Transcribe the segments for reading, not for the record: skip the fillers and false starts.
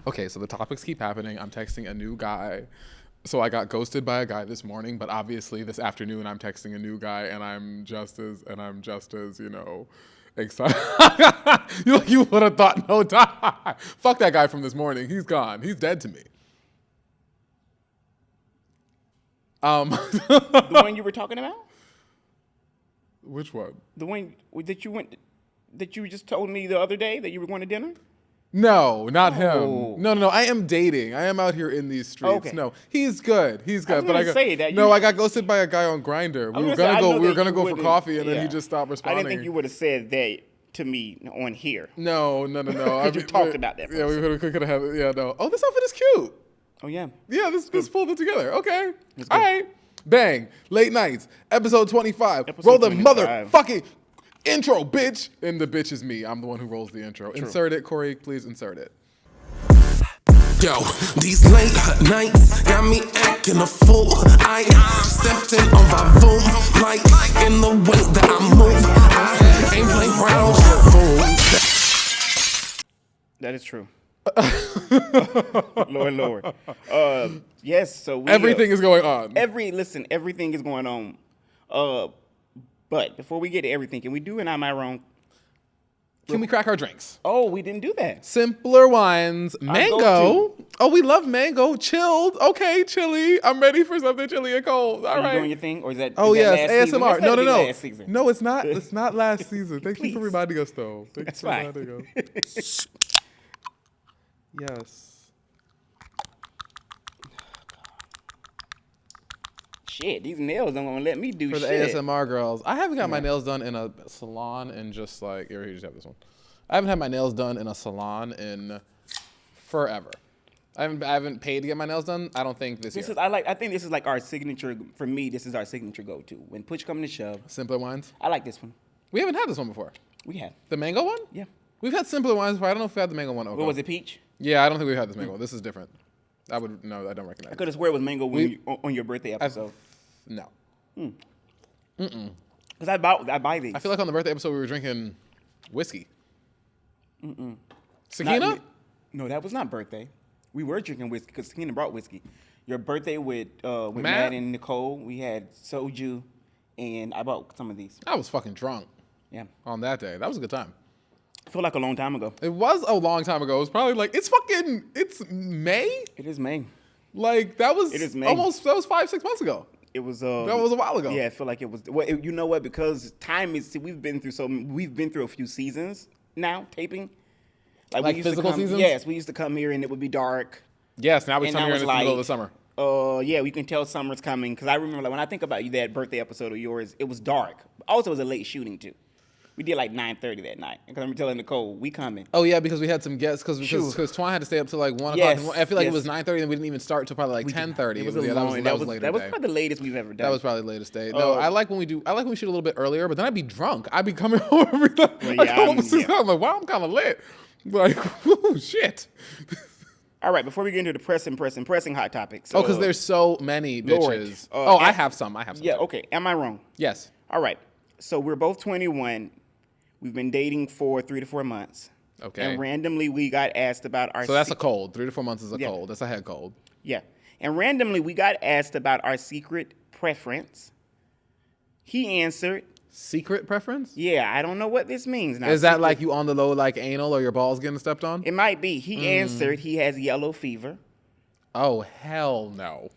Okay, so the topics keep happening. I'm texting a new guy. So I got ghosted by a guy this morning, but obviously this afternoon I'm texting a new guy, and I'm just as excited. You would have thought no time. Fuck that guy from this morning. He's gone. He's dead to me. The one you were talking about? Which one? The one that you just told me the other day that you were going to dinner? No, not him. No. I am dating. I am out here in these streets. Okay. No, he's good. He's good. I got ghosted by a guy on Grindr. We were gonna go for coffee, and then he just stopped responding. I didn't think you would have said that to me on here. No. You talked about that. Yeah, we could have had it. Yeah, no. Oh, this outfit is cute. Oh yeah. Yeah, this pulled it together. Okay. All right. Bang. Late nights. Episode 25. Roll the 25. Motherfucking intro, bitch. And the bitch is me. I'm the one who rolls the intro. True. Insert it, Corey. Please insert it. Yo, these late nights got me acting a fool. I stepped in on my boom, like in the way that I move. I ain't playing around with fools. That is true. Lord. Yes, so everything is going on. Everything is going on. But before we get to everything, can we do an Am I Wrong? Can we crack our drinks? Oh, we didn't do that. Simpler wines. Mango. Oh, we love mango. Chilled. Okay, chili. I'm ready for something chili and cold. All right. You doing your thing? Or is that yes, ASMR. No. Last season. No, it's not. It's not last season. Thank you for reminding us, though. That's fine. Yes. Shit, these nails don't want to let me do shit. For the ASMR girls, I haven't got my nails done in a salon in just like, here, you just have this one. I haven't had my nails done in a salon in forever. I haven't paid to get my nails done. I don't think this year. I think this is like our signature. For me, this is our signature go-to. When push come to shove. Simpler wines. I like this one. We haven't had this one before. We have. The mango one? Yeah. We've had simpler wines before. I don't know if we had the mango one. Okay. What was it, peach? Yeah, I don't think we've had this mango. This is different. I don't recognize it. I could have swear it was mango on your birthday episode. No. Because I buy these. I feel like on the birthday episode we were drinking whiskey. Sakina? No, that was not birthday. We were drinking whiskey because Sakina brought whiskey. Your birthday with Matt and Nicole, we had soju, and I bought some of these. I was fucking drunk. Yeah. On that day. That was a good time. I feel like a long time ago. It was a long time ago. It was probably like, it's May? It is May. Like, that was 5-6 months ago. It was that was a while ago. Yeah, I feel like it was. Well, you know what? Because time is. See, we've been through a few seasons now taping. Like physical seasons. Yes, we used to come here and it would be dark. Yes, now we come here in the middle of the summer. Yeah, we can tell summer's coming because I remember like when I think about you, that birthday episode of yours, it was dark. Also, it was a late shooting too. We did like 9:30 that night. Because I'm telling Nicole, we coming. Oh, yeah, because we had some guests. Because Twan had to stay up till like 1 o'clock. I feel like it was 9:30 and we didn't even start until probably like 10:30. It was that was later. That was probably the latest we've ever done. That was probably the latest day. No, I like when we shoot a little bit earlier, but then I'd be drunk. I'd be coming home every time. I'm like, wow, I'm kind of lit. Like, oh, shit. All right, before we get into the pressing hot topics. Because there's so many bitches. I have some. Yeah, okay. Am I wrong? Yes. All right. So we're both 21. We've been dating for 3 to 4 months. Okay. And randomly we got asked about our... So that's a cold. 3 to 4 months is a cold. That's a head cold. Yeah. And randomly we got asked about our secret preference. He answered... Secret preference? Yeah, I don't know what this means. Now, is that like you on the low like anal or your balls getting stepped on? It might be. He answered he has yellow fever. Oh, hell no.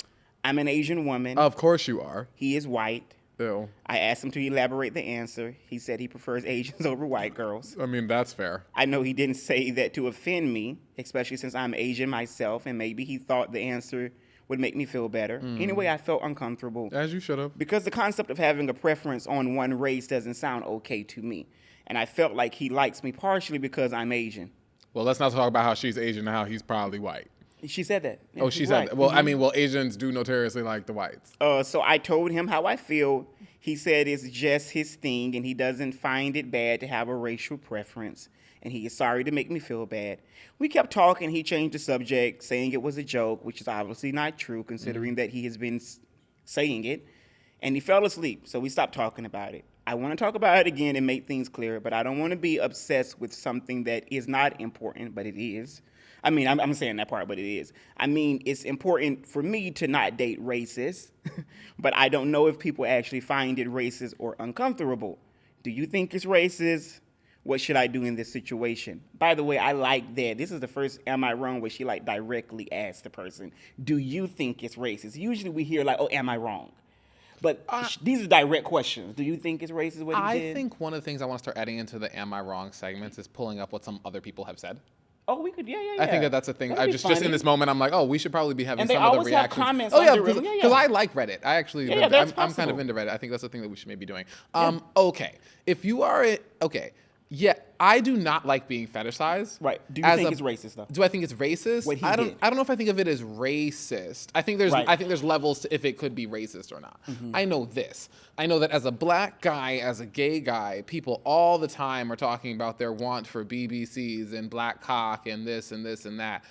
I'm an Asian woman. Of course you are. He is white. Ew. I asked him to elaborate the answer. He said he prefers Asians over white girls. I mean, that's fair. I know he didn't say that to offend me, especially since I'm Asian myself, and maybe he thought the answer would make me feel better. Anyway, I felt uncomfortable. As you should have. Because the concept of having a preference on one race doesn't sound okay to me. And I felt like he likes me partially because I'm Asian. Well, let's not talk about how she's Asian and how he's probably white. She said that. Yeah, she said that. Well, I mean, Asians do notoriously like the whites. So I told him how I feel. He said it's just his thing, and he doesn't find it bad to have a racial preference, and he is sorry to make me feel bad. We kept talking. He changed the subject, saying it was a joke, which is obviously not true, considering that he has been saying it, and he fell asleep, so we stopped talking about it. I want to talk about it again and make things clear, but I don't want to be obsessed with something that is not important, but it is. I mean, I'm saying that part, but it is. I mean, it's important for me to not date racists, but I don't know if people actually find it racist or uncomfortable. Do you think it's racist? What should I do in this situation? By the way, I like that. This is the first Am I Wrong where she like directly asked the person, do you think it's racist? Usually we hear like, oh, am I wrong? But these are direct questions. Do you think it's racist what he did? I think one of the things I want to start adding into the Am I Wrong segments is pulling up what some other people have said. Oh, we could, yeah. I think that's a thing. I just in this moment, I'm like, oh, we should probably be having and some other reactions. Have comments oh yeah, because I like Reddit. I actually, I'm kind of into Reddit. I think that's the thing that we should maybe be doing. Okay, if you are yeah, I do not like being fetishized. Right. Do you think it's racist though? Do I think it's racist? What he I did. don't know if I think of it as racist. I think there's levels to if it could be racist or not. Mm-hmm. I know this. I know that as a black guy, as a gay guy, people all the time are talking about their want for BBCs and black cock and this and this and that.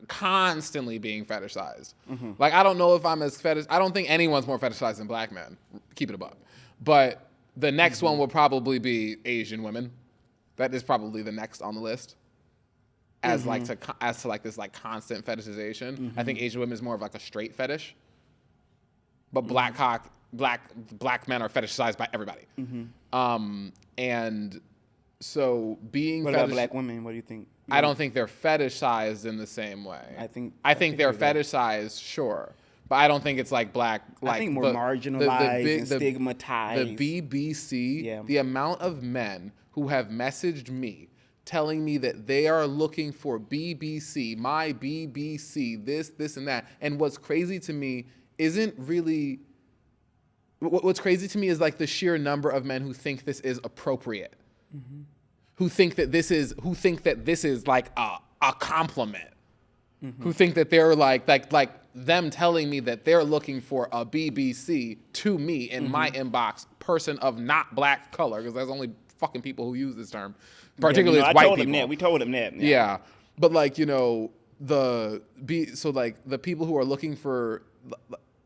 Constantly being fetishized. Mm-hmm. Like, I don't know if I'm as fetish. I don't think anyone's more fetishized than black men. Keep it a buck. But the next one will probably be Asian women. That is probably the next on the list, as to this like constant fetishization. Mm-hmm. I think Asian women is more of like a straight fetish, but black men are fetishized by everybody. Mm-hmm. And so being what about black women? What do you think? I don't think they're fetishized in the same way. I think they're fetishized, sure. But I don't think it's like black. Like I think more marginalized and stigmatized. The BBC, the amount of men who have messaged me telling me that they are looking for BBC, my BBC, this, and that. And what's crazy to me isn't really... What's crazy to me is like the sheer number of men who think this is appropriate. Mm-hmm. Who think that this is like a compliment. Mm-hmm. Who think that they're like them telling me that they're looking for a BBC to me in my inbox, person of not black color, because there's only fucking people who use this term, particularly as white people. We told him that. Yeah, but like the people who are looking for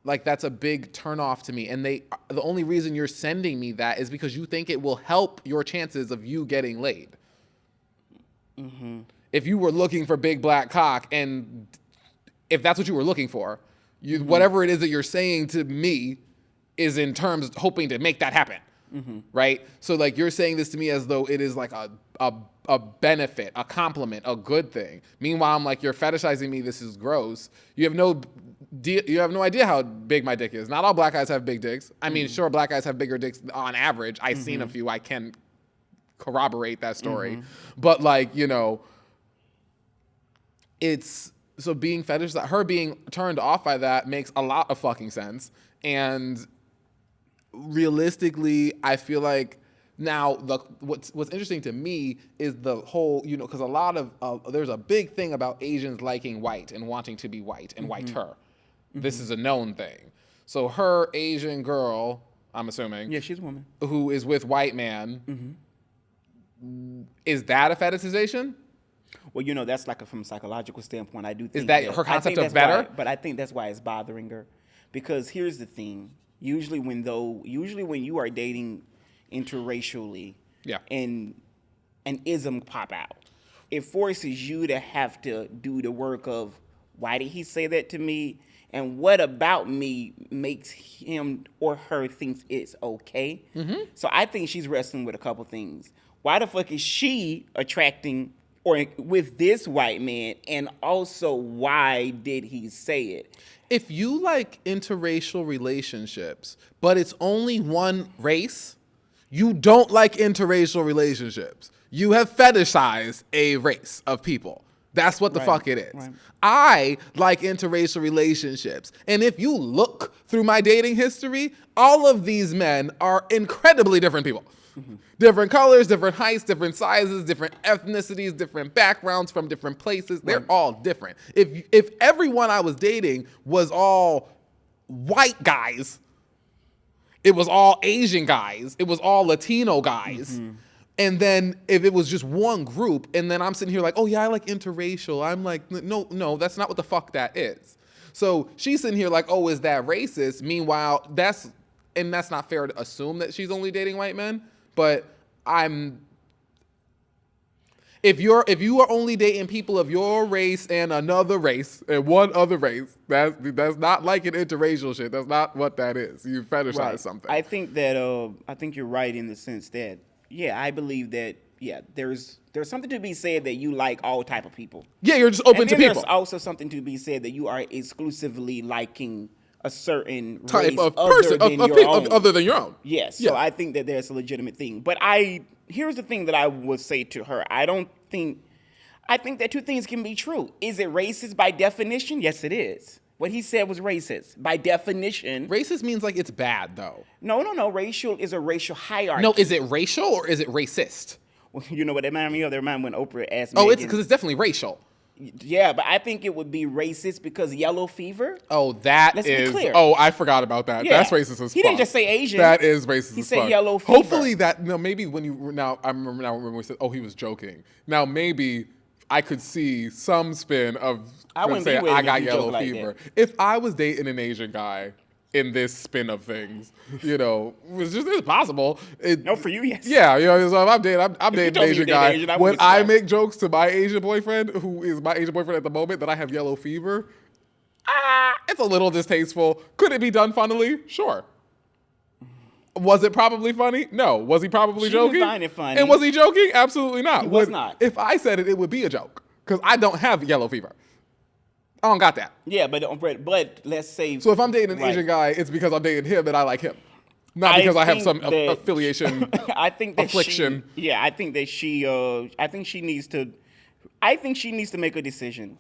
like that's a big turnoff to me, and the only reason you're sending me that is because you think it will help your chances of you getting laid. Mm-hmm. If you were looking for big black cock, and if that's what you were looking for, whatever it is that you're saying to me is in terms hoping to make that happen. Mm-hmm. Right? So like you're saying this to me as though it is like a benefit, a compliment, a good thing. Meanwhile, I'm like, you're fetishizing me. This is gross. You have no idea how big my dick is. Not all black guys have big dicks. I mean, sure, black guys have bigger dicks on average. I've seen a few. I can corroborate that story. Mm-hmm. But like, it's so being fetishized, her being turned off by that makes a lot of fucking sense. And realistically, I feel like now what's interesting to me is the whole, because a lot of there's a big thing about Asians liking white and wanting to be white and whiter. Mm-hmm. This is a known thing. So her Asian girl, I'm assuming, she's a woman who is with white man. Is that a fetishization? Well, that's like from a psychological standpoint. I do think is that her concept of better? But I think that's why it's bothering her, because here's the thing. Usually when you are dating interracially, and an ism pop out, it forces you to have to do the work of, why did he say that to me? And what about me makes him or her thinks it's okay? Mm-hmm. So I think she's wrestling with a couple things. Why the fuck is she attracting or with this white man? And also, why did he say it? If you like interracial relationships, but it's only one race, you don't like interracial relationships. You have fetishized a race of people. That's what the fuck it is. Right. I like interracial relationships. And if you look through my dating history, all of these men are incredibly different people. Mm-hmm. Different colors, different heights, different sizes, different ethnicities, different backgrounds from different places. They're all different. If everyone I was dating was all white guys, it was all Asian guys, it was all Latino guys. Mm-hmm. And then if it was just one group, and then I'm sitting here like, oh yeah, I like interracial. I'm like, no, that's not what the fuck that is. So she's sitting here like, oh, is that racist? Meanwhile, that's not fair to assume that she's only dating white men. But If you are only dating people of your race and another race and one other race, that's not like an interracial shit. That's not what that is. You fetishize something. I think that I think you're right in the sense that I believe that there's something to be said that you like all type of people. Yeah, you're just open to people. There's also something to be said that you are exclusively liking a certain type race of other person than your own. other than your own. Yes. Yeah. So I think that there's a legitimate thing. But here's the thing that I would say to her. I think that two things can be true. Is it racist by definition? Yes, it is. What he said was racist. By definition. Racist means like it's bad, though. No. Racial is a racial hierarchy. No, is it racial or is it racist? Well, you know what that reminded me of? That reminded me when Oprah asked Oh, Megan, it's because it's definitely racial. Yeah, but I think it would be racist because yellow fever. Oh, that Let's is. be clear. Oh, I forgot about that. Yeah. That's racist as fuck. He didn't just say Asian. That is racist. He as said fuck. yellow fever. Hopefully that. No, maybe when you now I remember now when we said, oh, he was joking. Now maybe I could see some spin of I wouldn't saying be with him I if got you yellow joke like fever. that. If I was dating an Asian guy in this spin of things, it's possible. No, for you, yes. Yeah, so if I'm dating an told me Asian you dated guy. Asian, I When wouldn't I surprise. make jokes to my Asian boyfriend, who is my Asian boyfriend at the moment, that I have yellow fever, it's a little distasteful. Could it be done funnily? Sure. Was it probably funny? No. Was he probably She joking? didn't find it funny. And was he joking? Absolutely not. He was not. If I said it, it would be a joke because I don't have yellow fever. I don't got that. Yeah, but let's say. So if I'm dating an right. Asian guy, it's because I'm dating him and I like him. Not because I have some affiliation, I think that affliction. I think that she needs to make a decision.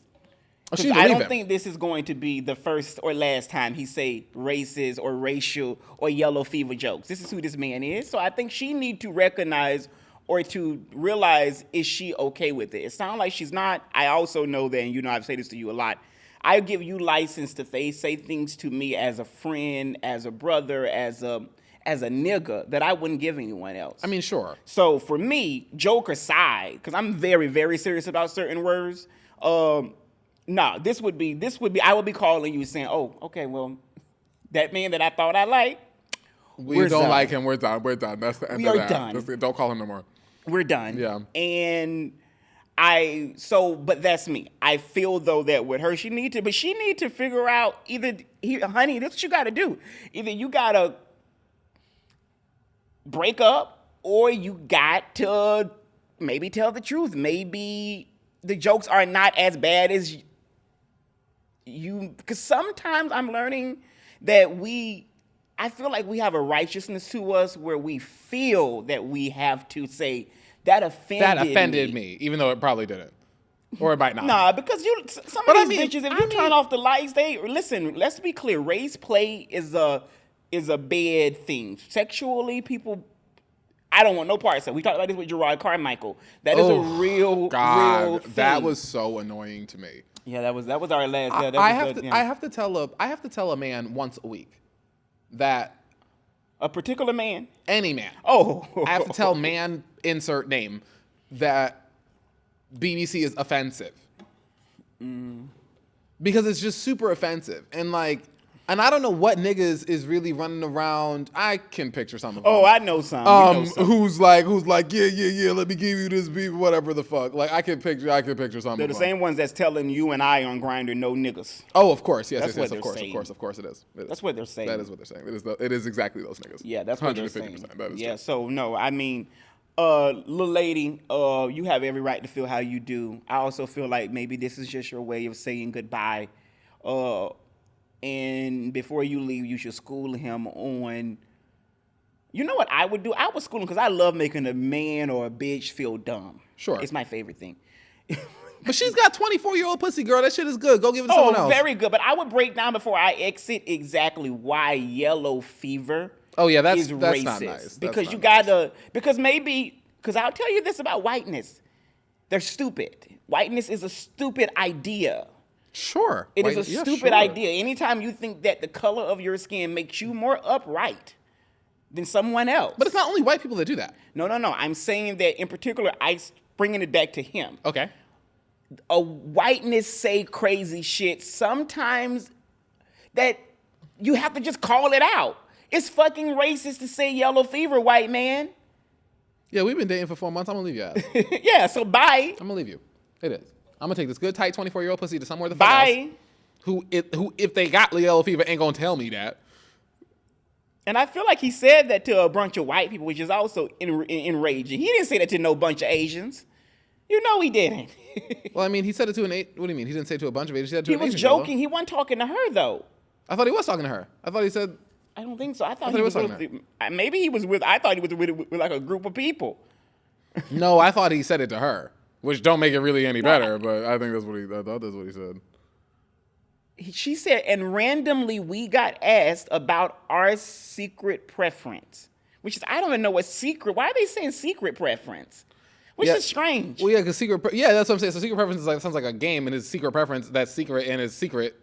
Oh, she needs to I leave don't him. think this is going to be the first or last time he say racist or racial or yellow fever jokes. This is who this man is. So I think she need to recognize or to realize, is she okay with it? It sounds like she's not. I also know that, and I've said this to you a lot, I give you license to say things to me as a friend, as a brother, as a nigga that I wouldn't give anyone else. I mean, sure. So for me, joke aside, because I'm very, very serious about certain words, this would be, I would be calling you saying, oh, okay, well, that man that I thought I liked, We we're don't done. like him. We're done. That's the end We of are that. done. That's it. Don't call him no more. we're done. Yeah. And but that's me. I feel though that with her, she need to figure out honey, this is what you got to do. Either you got to break up or you got to maybe tell the truth. Maybe the jokes are not as bad as you, because sometimes I'm learning that I feel like we have a righteousness to us where we feel that we have to say, that offended me, even though it probably didn't. Or it might not. Nah, because some of these bitches, if you turn off the lights, listen, let's be clear, race play is a bad thing. Sexually, people, I don't want no parts of it. We talked about this with Gerard Carmichael. That is a real thing. That was so annoying to me. Yeah, that was our last. I have to tell a man once a week that a particular man, any man. Oh, I have to tell man insert name that BBC is offensive because it's just super offensive and I don't know what niggas is really running around. I can picture some of them. Oh, I know some. Who's like, yeah, let me give you this beef, whatever the fuck. Like I can picture some They're of them. the same ones that's telling you and I on Grindr no niggas. Oh, of course, yes, That's what of they're course, saying. of course, it is. That's what they're saying. That is what they're saying. It is exactly those niggas. Yeah, that's what they're saying. That is yeah, true. so no, I mean, little lady, you have every right to feel how you do. I also feel like maybe this is just your way of saying goodbye. And before you leave, you should school him on. You know what I would do? I would school him because I love making a man or a bitch feel dumb. Sure. It's my favorite thing. But she's got 24-year-old pussy, girl. That shit is good. Go give it to someone else. Very good. But I would break down before I exit exactly why yellow fever is racist. Not nice. Because because I'll tell you this about whiteness. They're stupid. Whiteness is a stupid idea. Sure. It is a stupid idea. Anytime you think that the color of your skin makes you more upright than someone else. But it's not only white people that do that. No. I'm saying that in particular, bringing it back to him. Okay. A whiteness say crazy shit sometimes that you have to just call it out. It's fucking racist to say yellow fever, white man. Yeah, we've been dating for 4 months. I'm gonna leave you out. Yeah, so bye. I'm gonna leave you. It is. I'm gonna take this good, tight 24-year-old pussy to somewhere the fuck else. Who, if they got yellow fever, ain't gonna tell me that. And I feel like he said that to a bunch of white people, which is also enraging. He didn't say that to no bunch of Asians. You know he didn't. Well, I mean, he said it to an What do you mean? He didn't say it to a bunch of Asians. He said it to He an was Asian joking. girl. He wasn't talking to her, though. I thought he was talking to her. I thought he said... I don't think so. I thought he was with... Maybe he was with... I thought he was with like a group of people. No, I thought he said it to her, which don't make it really any better, but I think I thought that's what he said. She said, and randomly we got asked about our secret preference, which is, I don't even know what secret... Why are they saying secret preference? Which is strange. Well, yeah, because yeah, that's what I'm saying. So secret preference sounds like a game, and his secret preference, that's secret and his secret.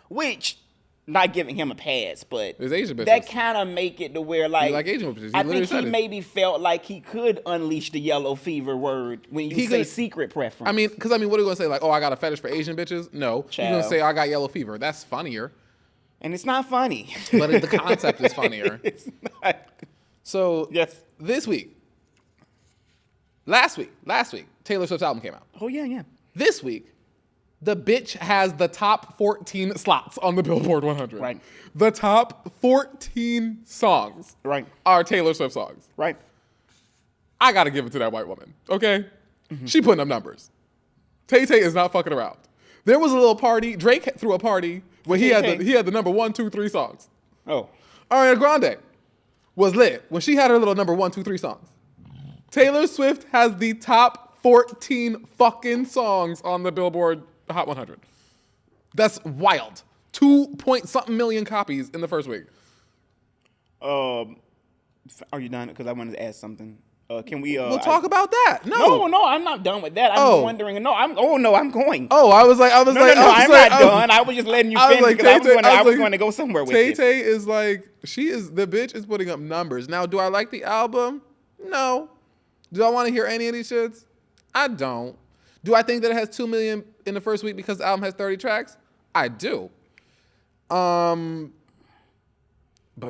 Which, not giving him a pass, but it's Asian bitches. That kind of make it to where, like Asian bitches. I think he maybe felt like he could unleash the yellow fever word when you say secret preference. I mean, what are you going to say? Like, oh, I got a fetish for Asian bitches? No. You're going to say, I got yellow fever. That's funnier. And it's not funny. But the concept is funnier. It's not. So, yes. Last week, Taylor Swift's album came out. Oh, yeah. This week, the bitch has the top 14 slots on the Billboard 100. Right. The top 14 songs are Taylor Swift songs. Right. I got to give it to that white woman, okay? Mm-hmm. She putting up numbers. TayTay is not fucking around. There was a little party. Drake threw a party where he had the number 1, 2, 3 songs. Oh. Ariana Grande was lit when she had her little number 1, 2, 3 songs. Taylor Swift has the top 14 fucking songs on the Billboard Hot 100. That's wild. 2-point-something million copies in the first week. Are you done? Because I wanted to ask something. Can we? We'll talk about that. No, I'm not done with that. I'm wondering. I'm going. Oh, I was like, I'm not done. I was just letting you finish because I was going to go somewhere with it. TayTay is like, the bitch is putting up numbers. Now, do I like the album? No. Do I want to hear any of these shits? I don't. Do I think that it has 2 million in the first week because the album has 30 tracks? I do. But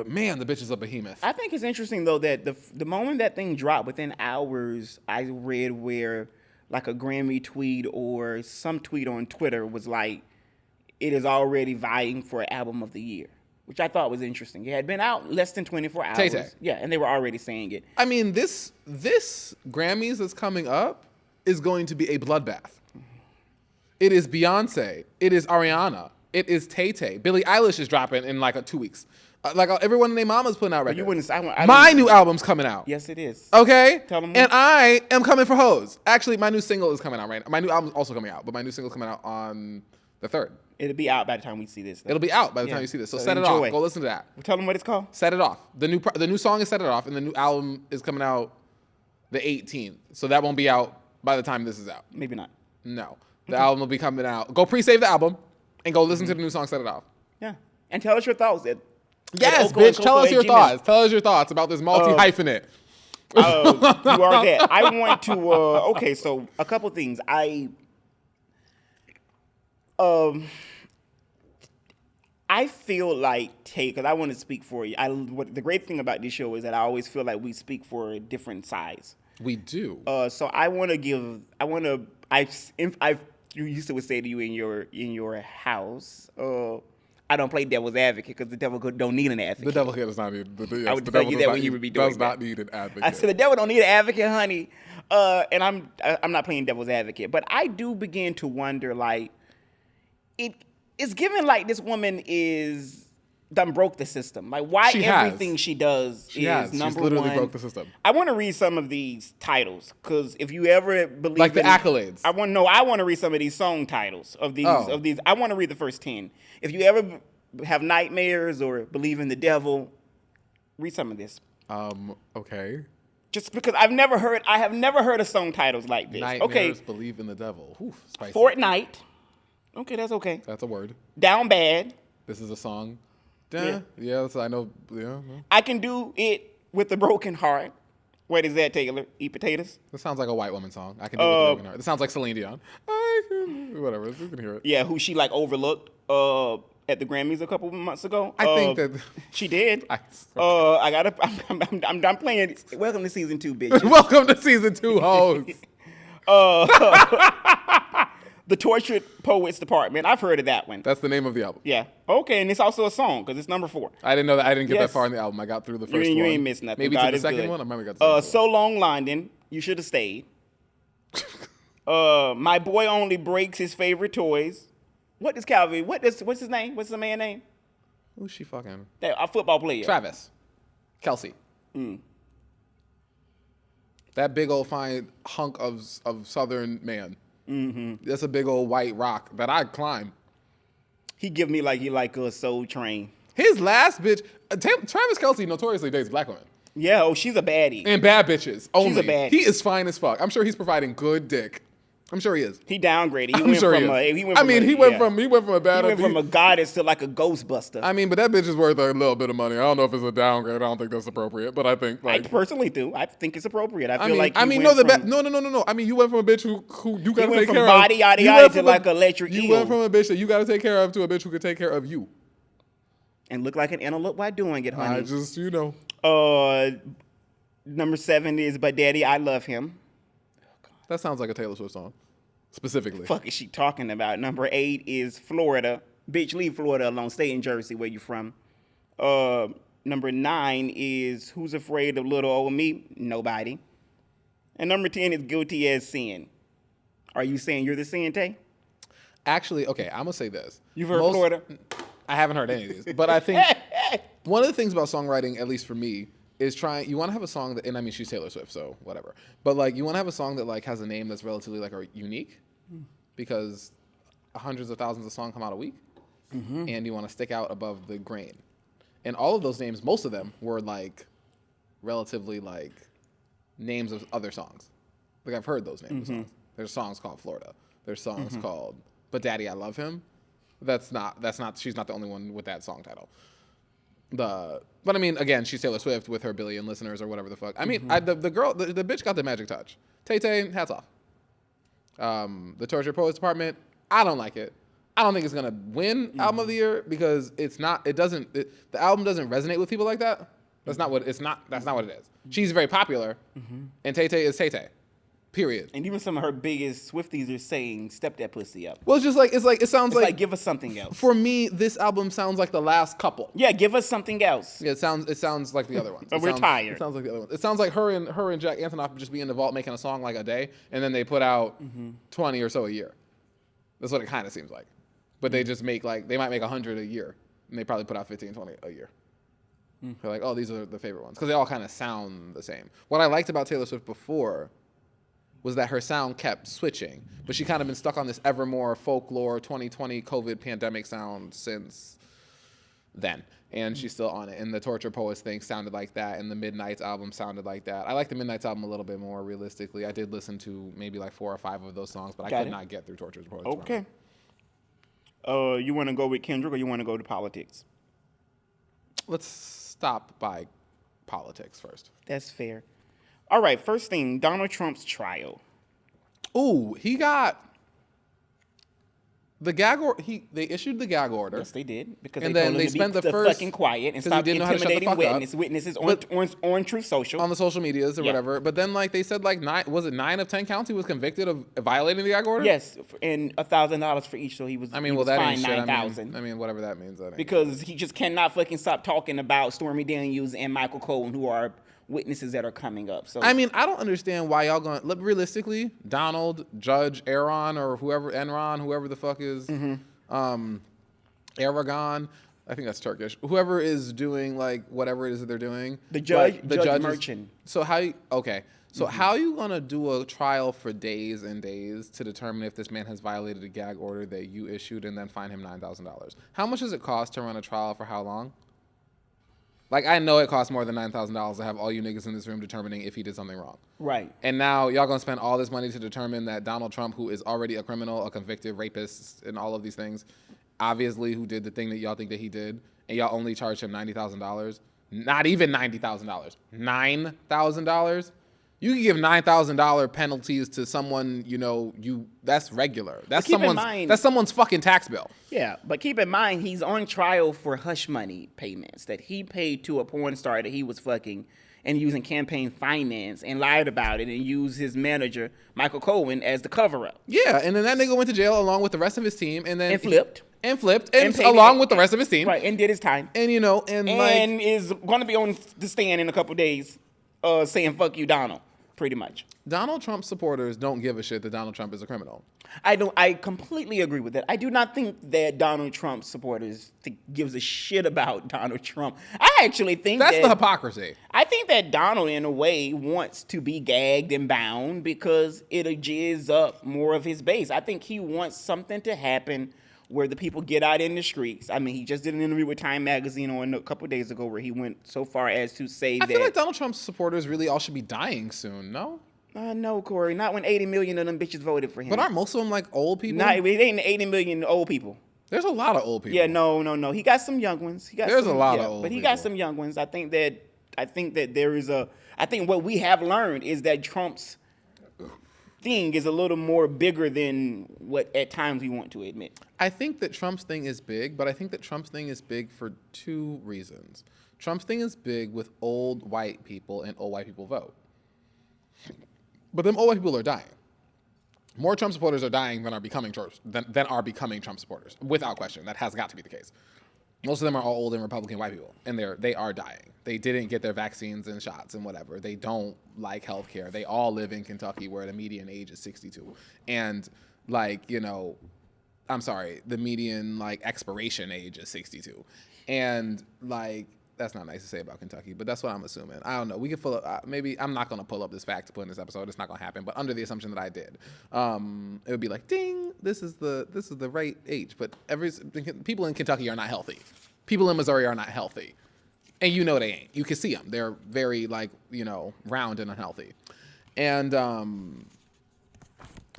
man, the bitch is a behemoth. I think it's interesting though that the moment that thing dropped, within hours, I read where like a Grammy tweet or some tweet on Twitter was like, it is already vying for album of the year, which I thought was interesting. It had been out less than 24 hours. TayTay. Yeah, and they were already saying it. I mean, this Grammys that's coming up is going to be a bloodbath. It is Beyonce. It is Ariana. It is TayTay. Billie Eilish is dropping in like 2 weeks. Everyone and their mama's putting out records. My new album's coming out. Yes, it is. Okay? Tell them. And I am coming for hoes. Actually, my new single is coming out right now. My new album's also coming out, but my new single's coming out on the 3rd. It'll be out by the time we see this. It'll be out by the time you see this. So set it off. Go listen to that. Tell them what it's called. Set it off. The new song is Set It Off, and the new album is coming out the 18th. So that won't be out by the time this is out. Maybe not. No. The album will be coming out. Go pre-save the album and go listen to the new song Set It Off. Yeah. And tell us your thoughts. Yes, bitch. Tell us your thoughts. Tell us your thoughts about this multi-hyphenate. You are that. I want to. Okay, so a couple things. I feel like because I want to speak for you. The great thing about this show is that I always feel like we speak for a different size. We do. So I want to give. You used to say to you in your house. I don't play devil's advocate because the devil don't need an advocate. The devil does not need. I would tell you that when you would be doing does not need an advocate. I said the devil don't need an advocate, honey. And I'm not playing devil's advocate, but I do begin to wonder, like, it's given like this woman is done broke the system. Like, why everything she does is number one. She's literally broke the system. I want to read some of these titles because if you ever believe like the accolades, I want to read some of these song titles of these I want to read the first 10. If you ever have nightmares or believe in the devil, read some of this. Okay. Just because I have never heard of song titles like this. Nightmares, believe in the devil. Oof, spicy. Fortnite. Okay, that's okay. That's a word. Down bad. This is a song. Yeah, I know. Yeah. I can do it with a broken heart. What is that, Taylor? Eat potatoes? That sounds like a white woman song. I can do it with a broken heart. That sounds like Celine Dion. Whatever, you can hear it. Yeah, who she like overlooked. at the Grammys a couple months ago. I think that she did. I'm playing. Welcome to season 2, bitch. Welcome to season 2, hoes. The Tortured Poets Department. I've heard of that one. That's the name of the album. Yeah. Okay, and it's also a song because it's number 4. I didn't know that. I didn't get that far in the album. I got through the first one. You ain't missed nothing. Maybe God to the second good. one. I might have got to the second So Long London. You should have stayed. My boy only breaks his favorite toys. What is Calvin? What's his name? What's the man name? Who's she fucking? A football player. Travis Kelce. That big old fine hunk of Southern man. Mm-hmm. That's a big old white rock that I'd climb. He give me like he like a Soul Train. His last bitch, Travis Kelce notoriously dates black women. Yeah, she's a baddie. And bad bitches only. She's a baddie. He is fine as fuck. I'm sure he's providing good dick. I'm sure he is. He downgraded. He went from a goddess to like a Ghostbuster. I mean, but that bitch is worth a little bit of money. I don't know if it's a downgrade. I don't think that's appropriate, but I think I personally do. I think it's appropriate. No. I mean, you went from a bitch who you gotta take care of. Body yada to like electric eel. You went from a bitch that you gotta take care of to a bitch who can take care of you. And look like an antelope while doing it, honey. I just, Number 7 is But Daddy, I Love Him. That sounds like a Taylor Swift song, specifically. Fuck is she talking about? Number 8 is Florida. Bitch, leave Florida alone. Stay in Jersey, where you from. Number 9 is Who's Afraid of Little Old Me? Nobody. And number 10 is Guilty as Sin. Are you saying you're the sin, Tay? Actually, okay, I'm going to say this. You've heard Florida? I haven't heard any of these, but I think one of the things about songwriting, at least for me, is you want to have a song that, and I mean, she's Taylor Swift, so whatever. But like, you want to have a song that like has a name that's relatively like unique, because hundreds of thousands of songs come out a week, and you want to stick out above the grain. And all of those names, most of them were like relatively like names of other songs. Like I've heard those names of songs. There's songs called Florida. There's songs called But Daddy, I Love Him. She's not the only one with that song title. But I mean, again, she's Taylor Swift with her billion listeners or whatever the fuck. I mean, the bitch got the magic touch. TayTay, hats off. The Tortured Poets Department, I don't like it. I don't think it's gonna win album of the year because the album doesn't resonate with people like that. That's not what it is. She's very popular, and TayTay is TayTay. Period. And even some of her biggest Swifties are saying, "Step that pussy up." Well, it sounds like give us something else. For me, this album sounds like the last couple. Yeah, give us something else. Yeah, it sounds like the other ones. But we're tired. It sounds like the other ones. It sounds like her and Jack Antonoff just be in the vault making a song like a day, and then they put out 20 or so a year. That's what it kind of seems like. But they just make they might make 100 a year, and they probably put out 15, 20 a year. They're like, oh, these are the favorite ones because they all kind of sound the same. What I liked about Taylor Swift before was that her sound kept switching, but she kind of been stuck on this ever more folklore 2020 COVID pandemic sound since then, and she's still on it. And the Torture Poets thing sounded like that, and the Midnight's album sounded like that. I like the Midnight's album a little bit more realistically. I did listen to maybe like 4 or 5 of those songs, but I could not get through Torture Poets. Okay. You want to go with Kendrick or you want to go to politics? Let's stop by politics first. That's fair. All right, first thing, Donald Trump's trial. Ooh, he got the gag order. They issued the gag order. Yes, they did. Because and they then told they him spent to be the first fucking quiet and stop intimidating witnesses on Truth Social. On the social medias or whatever. But then like they said like 9 of 10 counts he was convicted of violating the gag order? Yes, and $1,000 for each, so he was that fined ain't shit. $9,000. I mean, whatever that means. Because he just cannot fucking stop talking about Stormy Daniels and Michael Cohen, who are witnesses that are coming up. So I mean, I don't understand why y'all going to realistically, Donald, Judge Aaron or whoever, Enron, whoever the fuck is, Aragon, I think that's Turkish. Whoever is doing like whatever it is that they're doing. The judge Merchant. So how you how you gonna do a trial for days and days to determine if this man has violated a gag order that you issued and then fine him $9,000? How much does it cost to run a trial for how long? Like, I know it costs more than $9,000 to have all you niggas in this room determining if he did something wrong. Right. And now y'all gonna spend all this money to determine that Donald Trump, who is already a criminal, a convicted rapist, and all of these things, obviously who did the thing that y'all think that he did, and y'all only charged him $90,000. Not even $90,000. $9,000. You can give $9,000 penalties to someone, that's regular. That's someone's fucking tax bill. Yeah, but keep in mind, he's on trial for hush money payments that he paid to a porn star that he was fucking and using campaign finance and lied about it and used his manager, Michael Cohen, as the cover-up. Yeah, and then that nigga went to jail along with the rest of his team. And flipped. And along with the rest of his team. Right, and did his time. And, and is going to be on the stand in a couple days saying, fuck you, Donald, pretty much. Donald Trump supporters don't give a shit that Donald Trump is a criminal. I completely agree with that. I do not think that Donald Trump supporters gives a shit about Donald Trump. I actually think that's the hypocrisy. I think that Donald, in a way, wants to be gagged and bound because it'll jizz up more of his base. I think he wants something to happen where the people get out in the streets. I mean, he just did an interview with Time Magazine a couple days ago where he went so far as to say that... I feel like Donald Trump's supporters really all should be dying soon, no? No, Corey. Not when 80 million of them bitches voted for him. But aren't most of them like old people? Nah, it ain't 80 million old people. There's a lot of old people. Yeah, no. He got some young ones. There's a lot of old but he people. got some young ones. I think that there is I think what we have learned is that Trump's thing is a little more bigger than what at times we want to admit. I think that Trump's thing is big, but I think that Trump's thing is big for two reasons. Trump's thing is big with old white people, and old white people vote. But them old white people are dying. More Trump supporters are dying than are becoming Trump supporters, without question. That has got to be the case. Most of them are all old and Republican white people, and they are dying. They didn't get their vaccines and shots and whatever. They don't like health care. They all live in Kentucky where the median age is 62. And, I'm sorry, the median, expiration age is 62. And, that's not nice to say about Kentucky, but that's what I'm assuming. I don't know. We could pull up. Maybe I'm not going to pull up this fact to put in this episode. It's not going to happen. But under the assumption that I did, it would be like, ding, this is the right age. But people in Kentucky are not healthy. People in Missouri are not healthy, and they ain't. You can see them. They're very round and unhealthy. And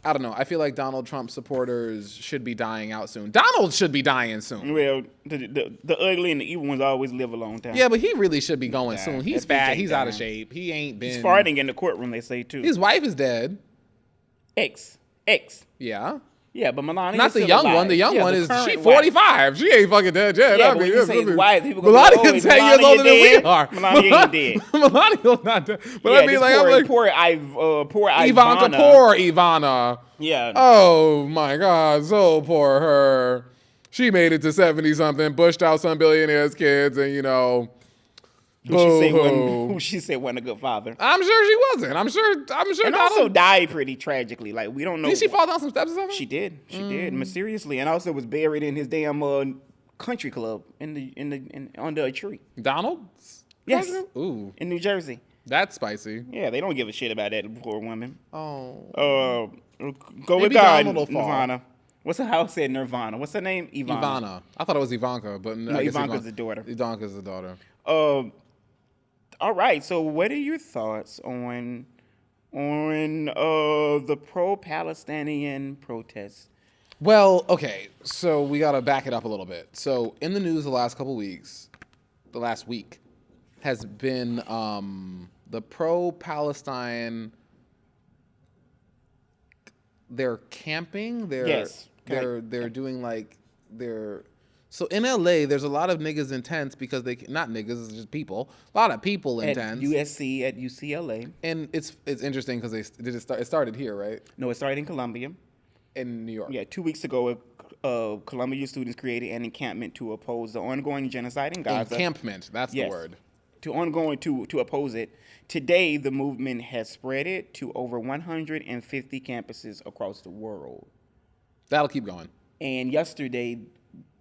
I don't know. I feel like Donald Trump supporters should be dying out soon. Donald should be dying soon. Well, the ugly and the evil ones always live a long time. Yeah, but he really should be going soon. He's fat. He's out of shape. He ain't been... He's farting in the courtroom, they say, too. His wife is dead. Ex. Yeah. Yeah, but Melania not is still the young alive. one. The young one is... She 45. Wife. She ain't fucking dead yet. Yeah, but when you say his wife, people go, Melania's 10 years older than we are. Melania ain't dead. Melania's not dead. But yeah, I mean, poor Ivana. Ivanka, poor Ivana. Yeah. Oh, my God. So poor her. She made it to 70-something, pushed out some billionaires' kids, and, who she said wasn't a good father. I'm sure she wasn't. I'm sure. And Donald also died pretty tragically. We don't know. Did she fall down some steps or something? She did. She did mysteriously, and also was buried in his damn country club under a tree. Donald's? Yes. Ooh. In New Jersey. That's spicy. Yeah, they don't give a shit about that poor woman. Oh. Go with God, Nirvana. What's her house said Nirvana? What's her name? Ivana. I thought it was Ivanka, but no, Ivanka's the daughter. Ivanka's the daughter. All right. So, what are your thoughts on the pro-Palestinian protests? Well, okay. So we gotta back it up a little bit. So in the news the last week, has been the pro-Palestine. They're camping. They're doing So in LA, there's a lot of niggas in tents because not niggas, it's just people. A lot of people in tents. USC, at UCLA. And it's interesting because it started here, right? No, it started in Columbia. In New York. Yeah, 2 weeks ago, Columbia students created an encampment to oppose the ongoing genocide in Gaza. Encampment, that's the word. To oppose it. Today, the movement has spread it to over 150 campuses across the world. That'll keep going. And yesterday,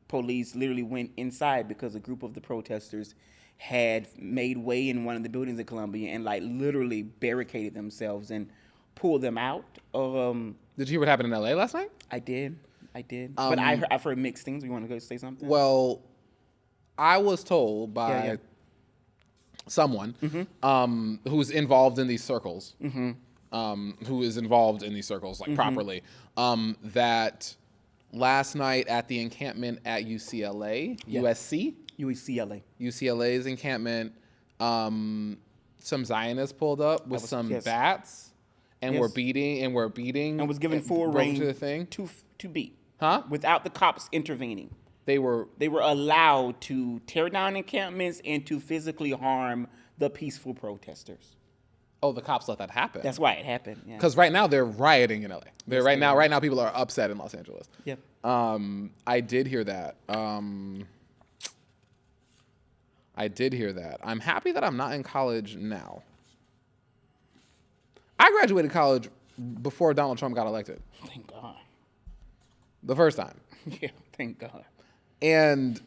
police literally went inside because a group of the protesters had made way in one of the buildings in Columbia and literally barricaded themselves and pulled them out. Did you hear what happened in LA last night? I did. But I've heard mixed things. You want to go say something? Well, I was told by someone who's involved in these circles, who is involved in these circles properly, that last night at the encampment at UCLA, USCLA's encampment, some Zionists pulled up with some bats and were beating and was given full reign to the thing to beat. Huh? Without the cops intervening. They were allowed to tear down encampments and to physically harm the peaceful protesters. Oh, the cops let that happen. That's why it happened. Because right now they're rioting in LA. Right now people are upset in Los Angeles. Yep. I did hear that. I'm happy that I'm not in college now. I graduated college before Donald Trump got elected. Thank God. The first time. Yeah, thank God. And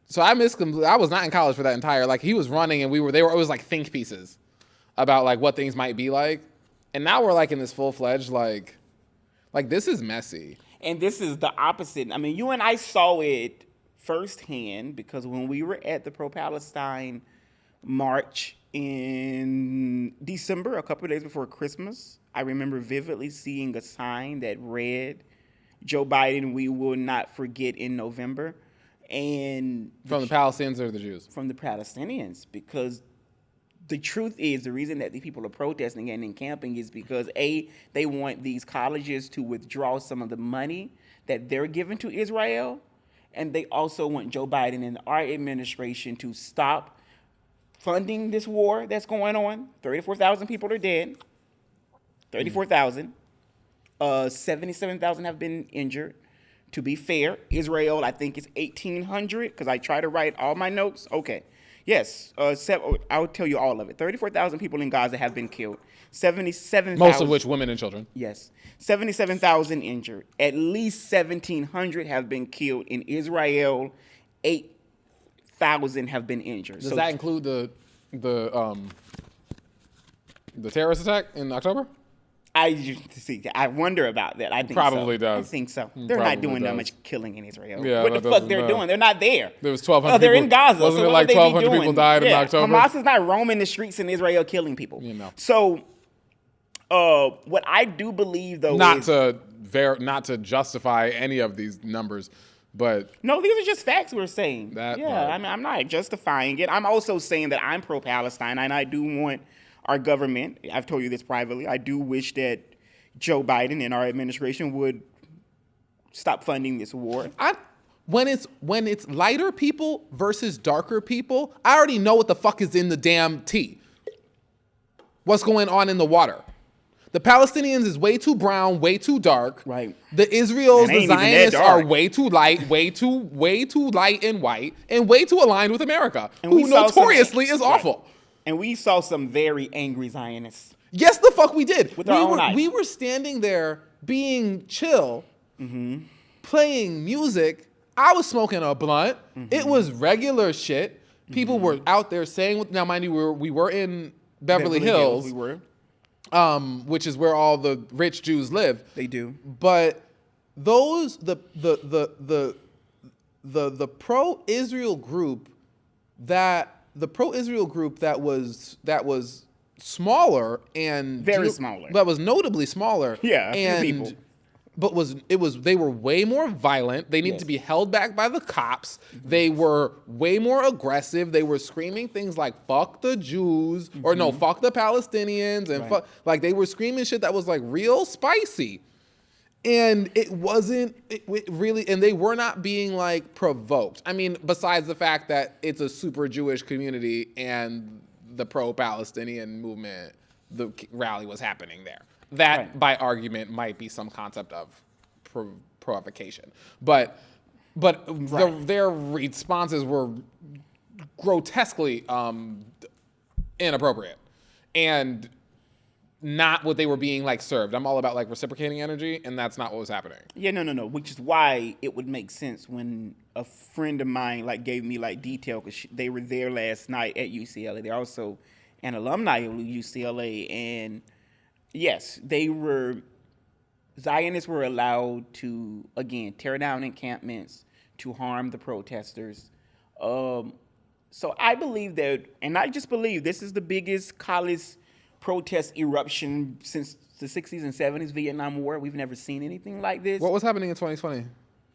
so I was not in college for that entire, like he was running and it was like think pieces about like what things might be like. And now we're like in this full-fledged like this is messy. And this is the opposite. I mean, you and I saw it firsthand because when we were at the pro-Palestine march in December, a couple of days before Christmas, I remember vividly seeing a sign that read, Joe Biden, we will not forget in November. And from the Palestinians or the Jews? From the Palestinians, because the truth is the reason that the people are protesting and encamping is because they want these colleges to withdraw some of the money that they're giving to Israel, and they also want Joe Biden and our administration to stop funding this war that's going on. 34,000 people are dead. 34,000. 77,000 have been injured. To be fair, Israel, I think, is 1,800 because I try to write all my notes. Okay. Yes. I'll tell you all of it. 34,000 people in Gaza have been killed. 77,000. Most of which women and children. Yes. 77,000 injured. At least 1,700 have been killed. In Israel, 8,000 have been injured. Does that include the terrorist attack in October? I wonder about that. I think probably so. does. I think so. They're not doing that much killing in Israel. Yeah, what the fuck they're doing? They're not there. There was 1,200 they're in Gaza. Wasn't so it like 1,200 people died in October? Hamas is not roaming the streets in Israel killing people. You know. So, what I do believe, though, not to justify any of these numbers, but no, these are just facts we're saying. I mean, I'm not justifying it. I'm also saying that I'm pro-Palestine, and I do want our government. I've told you this privately. I do wish that Joe Biden and our administration would stop funding this war. When it's lighter people versus darker people, I already know what the fuck is in the damn tea. What's going on in the water? The Palestinians is way too brown, way too dark. Right. The Zionists are way too light, way too light and white, and way too aligned with America, who notoriously is awful. Right. And we saw some very angry Zionists. Yes, the fuck we did. With our own eyes. We were standing there being chill, playing music. I was smoking a blunt. It was regular shit. People were out there saying, now mind you, we were in Beverly Hills. We were. Which is where all the rich Jews live. They do. But those the pro-Israel group that was smaller and smaller. That was notably smaller. Yeah, a few people. But they were way more violent. They needed to be held back by the cops. They were way more aggressive. They were screaming things like "fuck the Jews" or no, "fuck the Palestinians" and fuck, like they were screaming shit that was like real spicy. And it wasn't really, and they were not being like provoked. I mean, besides the fact that it's a super Jewish community and the pro-Palestinian movement, the rally was happening there. That, by argument, might be some concept of provocation. But their responses were grotesquely inappropriate and not what they were being like served. I'm all about like reciprocating energy, and that's not what was happening. Yeah, no. Which is why it would make sense when a friend of mine like gave me like detail because they were there last night at UCLA. They're also an alumni of UCLA, and yes, Zionists were allowed to, again, tear down encampments to harm the protesters. So I believe that, and I just believe this is the biggest college protest eruption since the 60s and 70s Vietnam War. We've never seen anything like this. What was happening in 2020?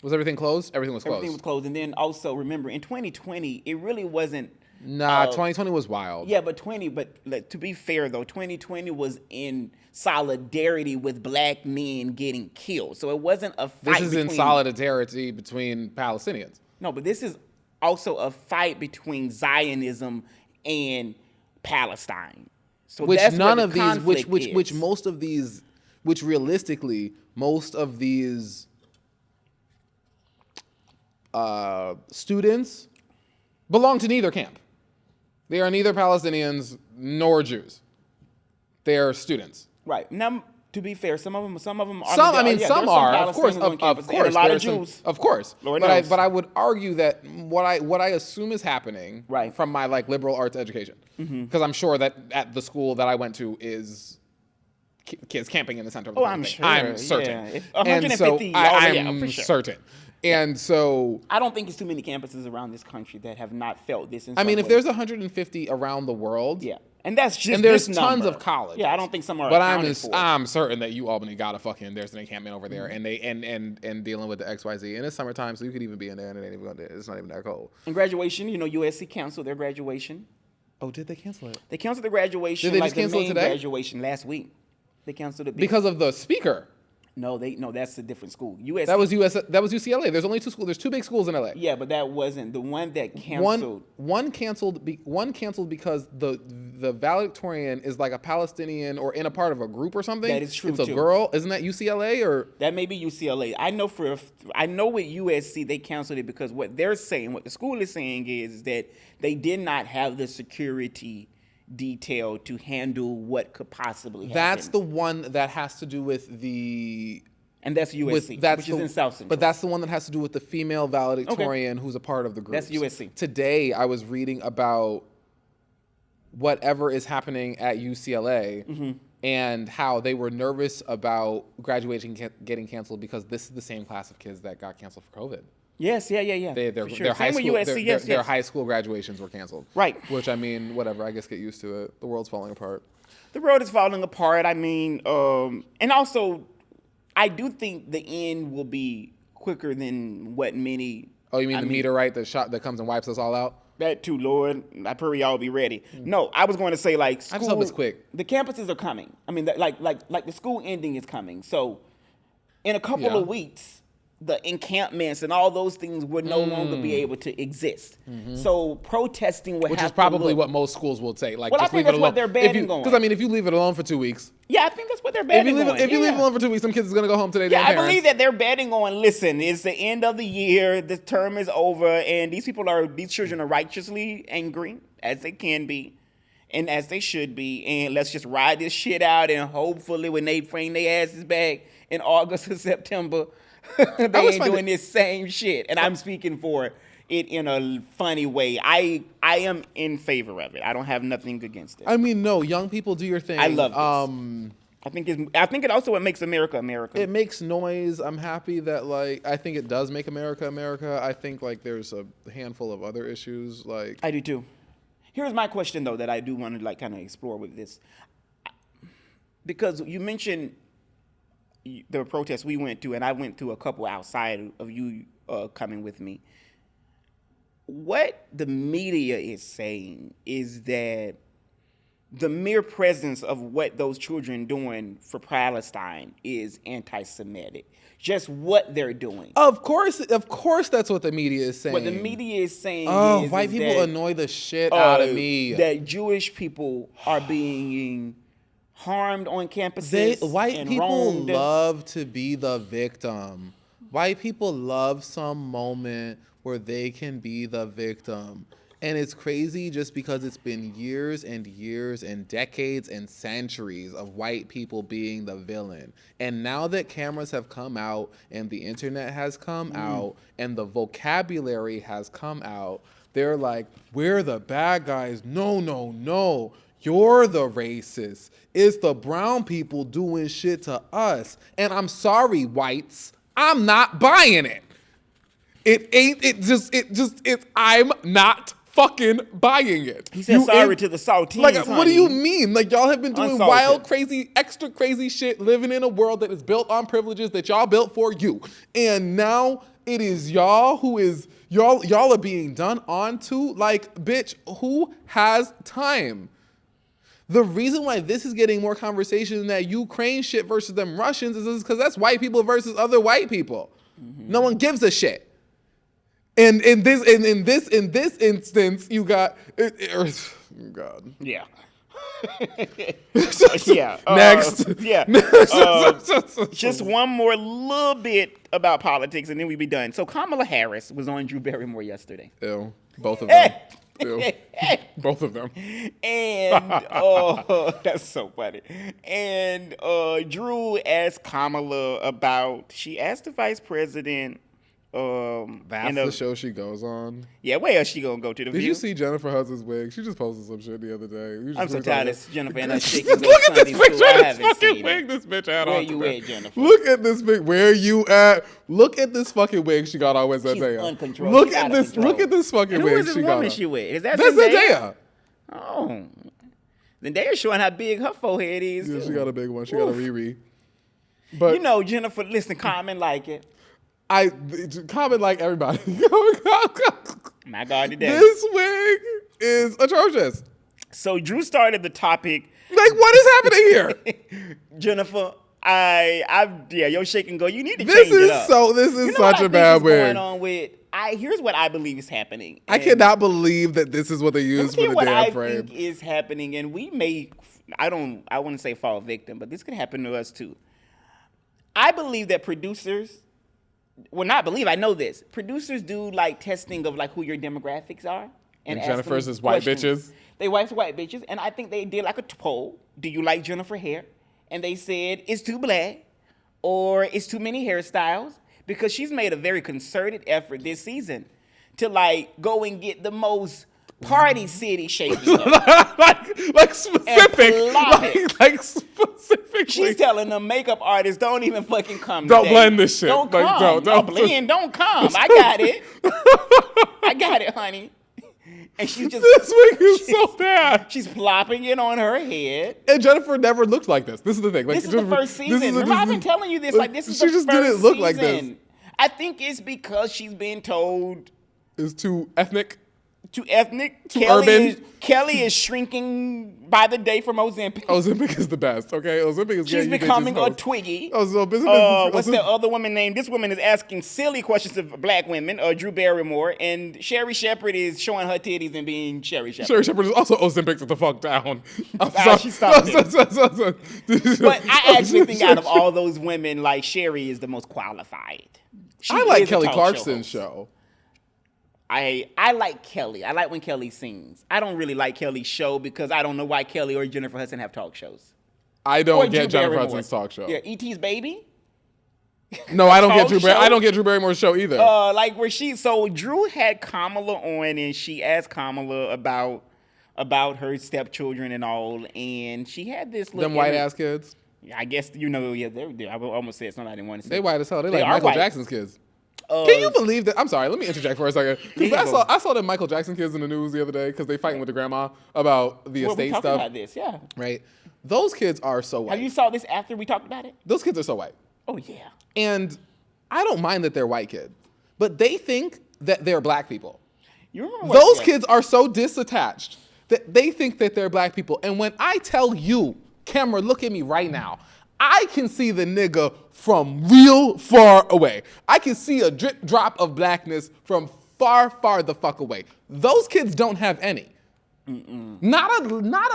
Was everything closed? Everything was closed. Everything was closed. And then also, remember, in 2020, it really wasn't Nah, 2020 was wild. Yeah, but to be fair though, 2020 was in solidarity with black men getting killed. So it wasn't a fight. This is in solidarity between Palestinians. No, but this is also a fight between Zionism and Palestine. So Which that's none where of the these, conflict is. which realistically, most of these students belong to neither camp. They are neither Palestinians nor Jews. They are students. Right. Now, to be fair, some of them are. Some are, of course, of course. A lot of Jews. Of course. Lord knows. But I would argue that what I assume is happening from my like liberal arts education, because I'm sure that at the school that I went to is kids camping in the center of the I'm thing. sure. I'm certain. Yeah. 150. I'm for sure. certain. And so I don't think there's too many campuses around this country that have not felt this. I mean, if there's 150 around the world, yeah, and that's just there's this tons number. of colleges. Yeah, I don't think some are. But for. I'm certain that Albany got there's an encampment over there, and they and dealing with the XYZ, and it's summertime, so you could even be in there, and it's not even that cold. And graduation, USC canceled their graduation. Oh, did they cancel it? They canceled the graduation. Did they just cancel it today? Graduation last week. They canceled it because of the speaker. No, that's a different school. USC. That was UCLA. There's only two schools. There's two big schools in LA. Yeah, but that wasn't the one that canceled. One canceled because the valedictorian is like a Palestinian or in a part of a group or something. That is true. It's a girl. Isn't that UCLA or? That may be UCLA. I know with USC they canceled it because what they're saying, what the school is saying is that they did not have the security detail to handle what could possibly happen. That's the one that has to do with and that's USC, which is in South Central. But that's the one that has to do with the female valedictorian who's a part of the group. That's USC. Today, I was reading about whatever is happening at UCLA and how they were nervous about graduation getting canceled because this is the same class of kids that got canceled for COVID. Yes, yeah. Their high school, USC, their high school graduations were canceled. Right. Which, I mean, whatever. I guess get used to it. The world's falling apart. The world is falling apart. I mean, and also, I do think the end will be quicker than what many. Oh, you mean the meteorite that comes and wipes us all out? That too, Lord. I pray y'all be ready. No, I was going to say like school. I just hope it's quick. The campuses are coming. I mean, like the school ending is coming. So, in a couple of weeks, the encampments and all those things would no longer be able to exist. So protesting would Which have is probably to what most schools will say. Like, well, just I think leave it that's alone. what they're banning on. Because I mean, if you leave it alone for 2 weeks. Yeah, I think that's what they're betting on. If you leave it alone for 2 weeks, some kids is gonna go home today. Yeah, I believe that they're betting on. Listen, it's the end of the year. The term is over, and these children are righteously angry as they can be, and as they should be. And let's just ride this shit out, and hopefully, when they bring their asses back in August or September, they ain't doing this same shit. And I'm speaking for it in a funny way. I am in favor of it. I don't have nothing against it. I mean, no, young people do your thing. I love this. I think it also what makes America America. It makes noise. I'm happy that I think it does make America America. I think there's a handful of other issues I do too. Here's my question though that I do want to kind of explore with this, because you mentioned the protests we went to, and I went to a couple outside of you coming with me. What the media is saying is that the mere presence of what those children doing for Palestine is anti-Semitic. Just what they're doing. Of course, that's what the media is saying. What the media is saying is white people annoy the shit out of me. That Jewish people are being harmed on campuses. White people love to be the victim. White people love some moment where they can be the victim. And it's crazy just because it's been years and years and decades and centuries of white people being the villain. And now that cameras have come out and the internet has come out and the vocabulary has come out, they're like, we're the bad guys. No. You're the racist. It's the brown people doing shit to us. And I'm sorry, whites. I'm not buying it. I'm not fucking buying it. He said sorry to the saltines. What do you mean? Y'all have been doing wild, crazy, extra crazy shit, living in a world that is built on privileges that y'all built for you. And now it is y'all who is Y'all are being done on to, like, bitch, who has time? The reason why this is getting more conversation than that Ukraine shit versus them Russians is because that's white people versus other white people. Mm-hmm. No one gives a shit. And in this instance, you got God. Yeah. Yeah. Next. Just one more little bit about politics, and then we'll be done. So Kamala Harris was on Drew Barrymore yesterday. Ew. Both of them. Ew. Both of them. And that's so funny. And Drew asked Kamala about. She asked the vice president. That's the show she goes on. Yeah, where else she gonna go to? The Did View? You see Jennifer Hudson's wig? She just posted some shit the other day. I'm so tired of Jennifer and her shaking. Look at this picture of this fucking wig this bitch had on. Where you at, Jennifer? Look at this wig. Where you at? Look at this fucking wig she got on with Zendaya. She's uncontrolled. Look at this. Look at this fucking wig she got on. Who is this woman she with? Is that That's Zendaya? Zendaya. Oh, Zendaya's showing how big her forehead is. Yeah, too. she got a big one. She got a Riri. But you know, Jennifer, listen, comment like it. I comment like everybody. My God, today. This wig is atrocious. So Drew started the topic. Like, what is happening here? Jennifer, your shake and go. You need to change it up. This is such a bad wig. Going on with, here's what I believe is happening. I cannot believe that this is what they use for the damn frame. What I think is happening, and we may, I wouldn't say fall victim, but this could happen to us too. I believe that producers, I know this. Producers do like testing of like who your demographics are. And Jennifer's is white bitches. They white bitches. And I think they did like a poll. Do you like Jennifer hair? And they said it's too black or it's too many hairstyles, because she's made a very concerted effort this season to like go and get the most Party City shaking like specific, like specifically. She's telling the makeup artists, don't even fucking come. Don't today. blend this shit. Don't like, come. Don't blend. Don't come. I got it. I got it, honey. And she's just this wig is so bad. She's plopping it on her head. And Jennifer never looked like this. This is the thing. Like, this is the first season. Remember, I've been telling you this. Like, this is the first season. She just didn't look like this. I think it's because she's been told it's too ethnic. Too ethnic. Too urban. Kelly is shrinking by the day from Ozempic. Ozempic is the best, okay? Ozempic is She's becoming a Twiggy. What's the other woman named? This woman is asking silly questions of black women, Drew Barrymore, and Sherry Shepherd is showing her titties and being Sherry Shepherd. Sherry Shepherd is also Ozempic the fuck down. She stopped it. But I actually think out of all those women, like, Sherry is the most qualified. I like Kelly Clarkson's show. I like Kelly. I like when Kelly sings. I don't really like Kelly's show because I don't know why Kelly or Jennifer Hudson have talk shows. I don't get Jennifer Hudson's talk show. Yeah, E.T.'s Baby. No, I don't get Drew. I don't get Drew Barrymore's show either. Like where so Drew had Kamala on, and she asked Kamala about her stepchildren and all, and she had this little them white ass kids. I guess they're I almost said something I didn't want to say. They white as hell. They like Michael Jackson's kids. Can you believe that? I'm sorry. Let me interject for a second. I saw the Michael Jackson kids in the news the other day because they fighting with the grandma about the estate stuff. About this, yeah. Right. Those kids are so white. Have you saw this after we talked about it? Those kids are so white. Oh yeah. And I don't mind that they're white kids, but they think that they're black people. You remember those kids are so disattached that they think that they're black people. And when I tell you, camera, look at me right now. I can see the nigga from real far away. I can see a drip drop of blackness from far, far the fuck away. Those kids don't have any. Not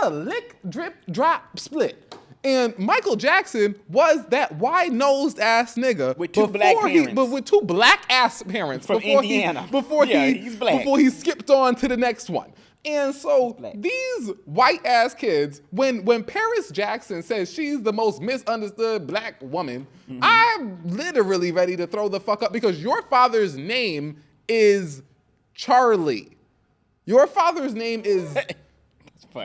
a lick, drip, drop, split. And Michael Jackson was that wide-nosed ass nigga with two black parents. But with two black ass parents from Indiana. Before he skipped on to the next one. And so these white ass kids, when Paris Jackson says she's the most misunderstood black woman, I'm literally ready to throw the fuck up because your father's name is Charlie. Your father's name is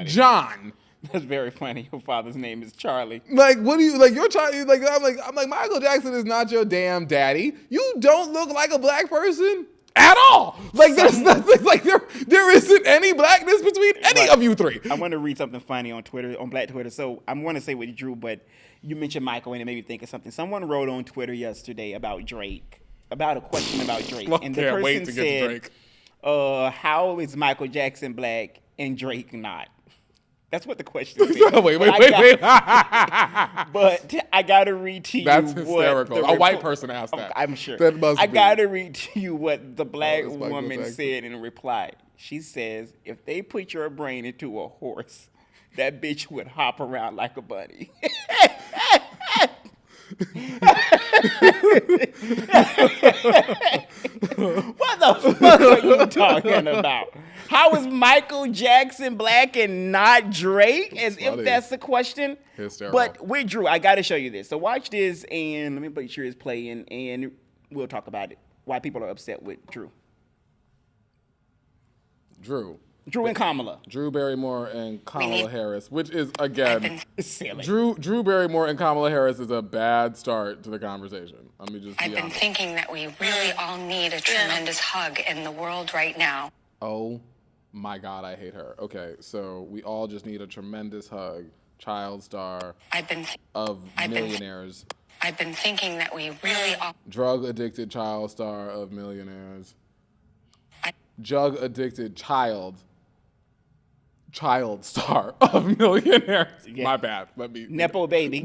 John. That's very funny. Your father's name is Charlie. Like, what do you like? Your child, like, I'm like Michael Jackson is not your damn daddy. You don't look like a black person at all. Like there's nothing. Like there isn't any blackness between any of you three. I want to read something funny on Twitter, on Black Twitter. So I'm going to say with Drew, but you mentioned Michael and it made me think of something. Someone wrote on Twitter yesterday about Drake about a question about Drake. Well, And the can't person wait to get to said, Drake. how is Michael Jackson black and Drake not? That's what the question said. wait. But I gotta read to you. That's hysterical. A white person asked that. I'm sure. That must I be. gotta read to you what the black it's Michael woman Jackson. said in reply. She says, "If they put your brain into a horse, that bitch would hop around like a bunny." What the fuck are you talking about? How is Michael Jackson black and not Drake? As if that's the question. Hysterical. But with Drew, I gotta show you this. So watch this, and let me make sure it's playing, and we'll talk about it. Why people are upset with Drew. Drew and Kamala. Drew Barrymore and Kamala Harris, which is, again, silly. Drew Barrymore and Kamala Harris is a bad start to the conversation. Let me just be I've been honest. thinking that we really all need a tremendous hug in the world right now. Oh my God, I hate her. Okay, so we all just need a tremendous hug. Child star of millionaires. I've been thinking that we really all... Drug addicted child star of millionaires. Drug addicted child star of millionaires. Yeah. My bad. Let me. Nepo baby.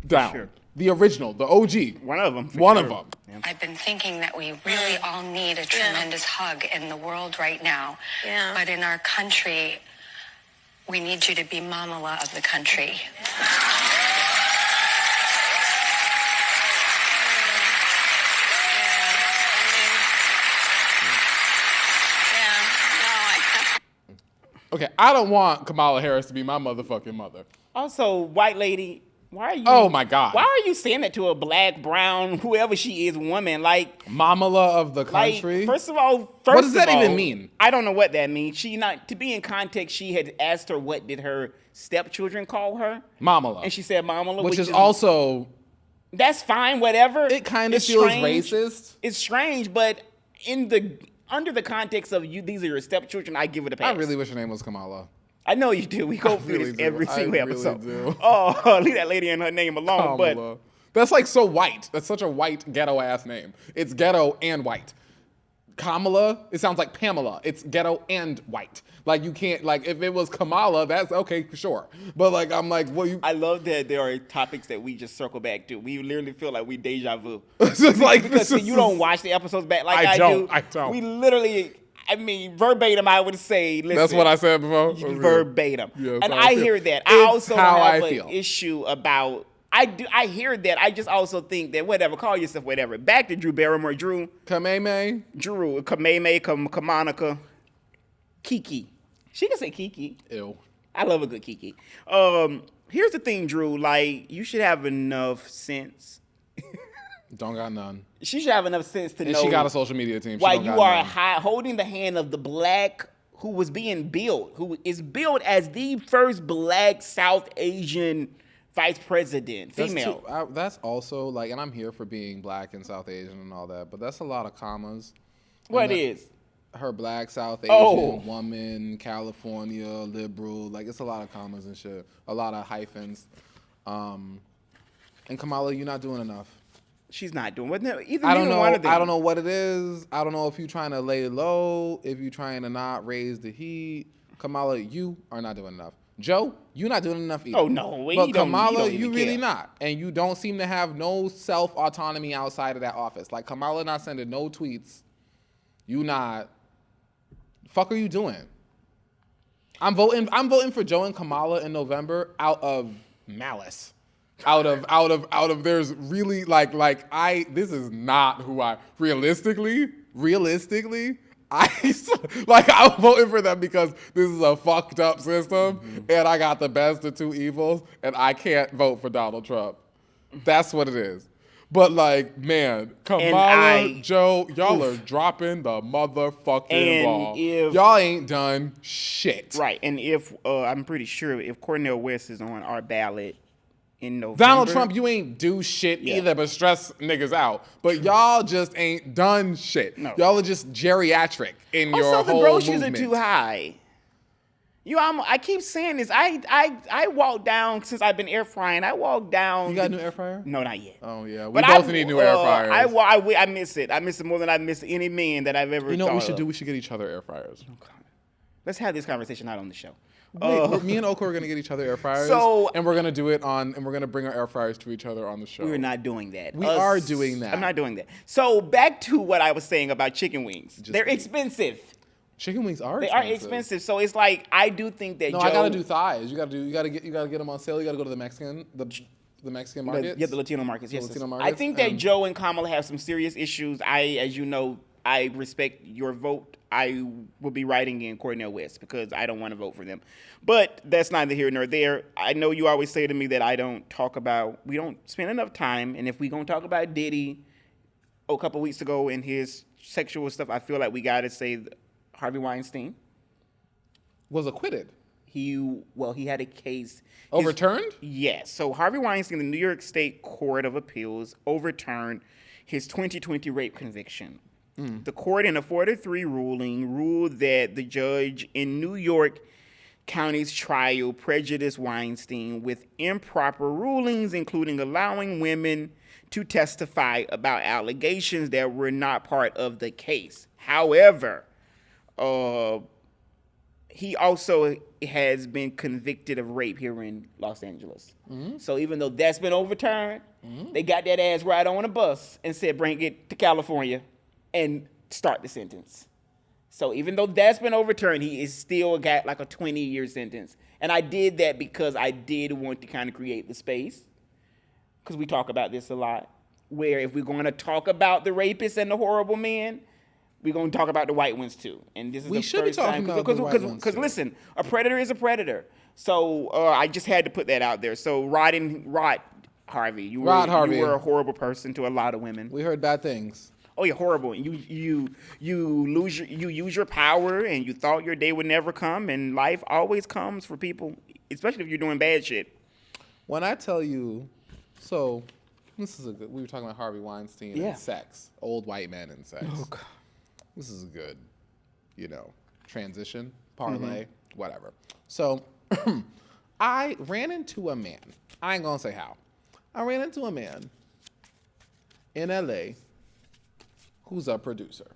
Down. Sure. The original, the OG. One of them. One of them. Yeah. I've been thinking that we really all need a tremendous hug in the world right now. Yeah. But in our country, we need you to be Mamala of the country. Okay, I don't want Kamala Harris to be my motherfucking mother. Also, white lady, why are you? Oh my God. Why are you saying that to a black, brown, whoever she is, woman? Like Mamala of the country. Like, first of all, what does that even mean? I don't know what that means. She not to be in context. She had asked her what did her stepchildren call her, Mamala, and she said Mamala, which is also. That's fine. Whatever. It kind of feels racist. It's strange, but under the context of you, these are your stepchildren. I give it a pass. I really wish her name was Kamala. I know you do. We go through really this do. every single I really episode. do. Oh, leave that lady and her name alone. Kamala. That's like so white. That's such a white ghetto ass name. It's ghetto and white. Kamala, it sounds like Pamela. It's ghetto and white. Like you can't, like if it was Kamala, that's okay, sure. But like I'm like, well, you. I love that there are topics that we just circle back to. We literally feel like we deja vu. It's just like because you don't watch the episodes back like I don't. do. I don't. We literally, I mean, verbatim. I would say, listen, That's what I said before. Verbatim, Yeah, and how I feel. hear that. It's I also how don't I have feel. an issue about. I hear that. I just also think that whatever, call yourself whatever. Back to Drew Barrymore. Kameme. Kamanica, Kiki. She can say Kiki. Ew. I love a good Kiki. Here's the thing, Drew. Like, you should have enough sense. Don't got none. She should have enough sense to And know. she got a social media team. She While don't you got are none. holding the hand of the black who was being built, who is built as the first black South Asian vice president, female. That's also like, and I'm here for being black and South Asian and all that, but that's a lot of commas. What is? Her black South Asian woman, California, liberal, like it's a lot of commas and shit, a lot of hyphens. And Kamala, you're not doing enough. She's not doing what. I don't know. I don't know what it is. I don't know if you're trying to lay low, if you're trying to not raise the heat. Kamala, you are not doing enough. Joe, you're not doing enough either. Oh no, but Kamala, you even really care. not, and you don't seem to have no self autonomy outside of that office. Like Kamala not sending no tweets. You not. Fuck are you doing? I'm voting for Joe and Kamala in November out of malice. Out of there's really this is not who I realistically I'm voting for them because this is a fucked up system and I got the best of two evils and I can't vote for Donald Trump. That's what it is. But like, man, Kamala, Joe, y'all are dropping the motherfucking ball. Y'all ain't done shit. Right, and if I'm pretty sure if Cornel West is on our ballot in November, Donald Trump, you ain't do shit either but stress niggas out. But y'all just ain't done shit. No. Y'all are just geriatric in your also, whole the groceries movement. are too high. I keep saying this. I walk down since I've been air frying. I walk down. You got a new air fryer? No, not yet. Oh yeah, we both need new air fryers. I miss it. I miss it more than I miss any man that I've ever. You know what we thought should of. do? We should get each other air fryers. Let's have this conversation not on the show. Wait, me and Oko are gonna get each other air fryers, and we're gonna do it and we're gonna bring our air fryers to each other on the show. We're not doing that. We are doing that. I'm not doing that. So back to what I was saying about chicken wings. They're expensive. Chicken wings are. They are expensive. So it's like I do think that. No, I gotta do thighs. You gotta get them on sale. You gotta go to the Mexican market. Yeah, the Latino markets. Yes, Latino I think that Joe and Kamala have some serious issues. As you know, I respect your vote. I will be writing in Cornel West because I don't want to vote for them. But that's neither here nor there. I know you always say to me that we don't spend enough time. And if we're going to talk about Diddy a couple weeks ago and his sexual stuff, I feel like we got to say Harvey Weinstein was acquitted. He had a case. Overturned? Yes. So Harvey Weinstein, the New York State Court of Appeals, overturned his 2020 rape conviction. The court, in a 4-3 ruling, ruled that the judge in New York County's trial prejudiced Weinstein with improper rulings, including allowing women to testify about allegations that were not part of the case. However, he also has been convicted of rape here in Los Angeles. So even though that's been overturned, they got that ass right on a bus and said, bring it to California and start the sentence. So even though that's been overturned, he is still got like a 20-year sentence. And I did that because I did want to kind of create the space, because we talk about this a lot, where if we're going to talk about the rapists and the horrible men, we're going to talk about the white ones too. And this is the first time. Because listen, a predator is a predator. So I just had to put that out there. So Harvey, you were a horrible person to a lot of women. We heard bad things. Oh, you're horrible. You use your power, and you thought your day would never come, and life always comes for people, especially if you're doing bad shit. When I tell you, so this is we were talking about Harvey Weinstein and sex, old white men and sex. Oh God. This is a good, transition, parlay, whatever. So I ran into a man. I ain't gonna say how. I ran into a man in LA who's a producer.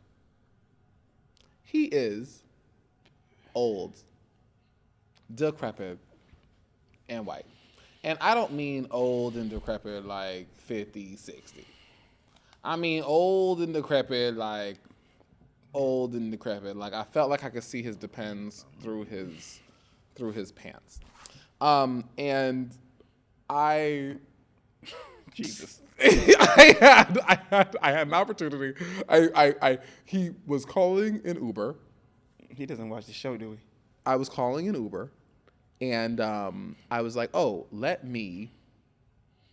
He is old, decrepit, and white. And I don't mean old and decrepit like 50, 60. I mean old and decrepit like I felt like I could see his Depends through his pants. And I Jesus. I had an opportunity. He was calling an Uber. He doesn't watch the show, do he? I was calling an Uber, and I was like, "Oh, let me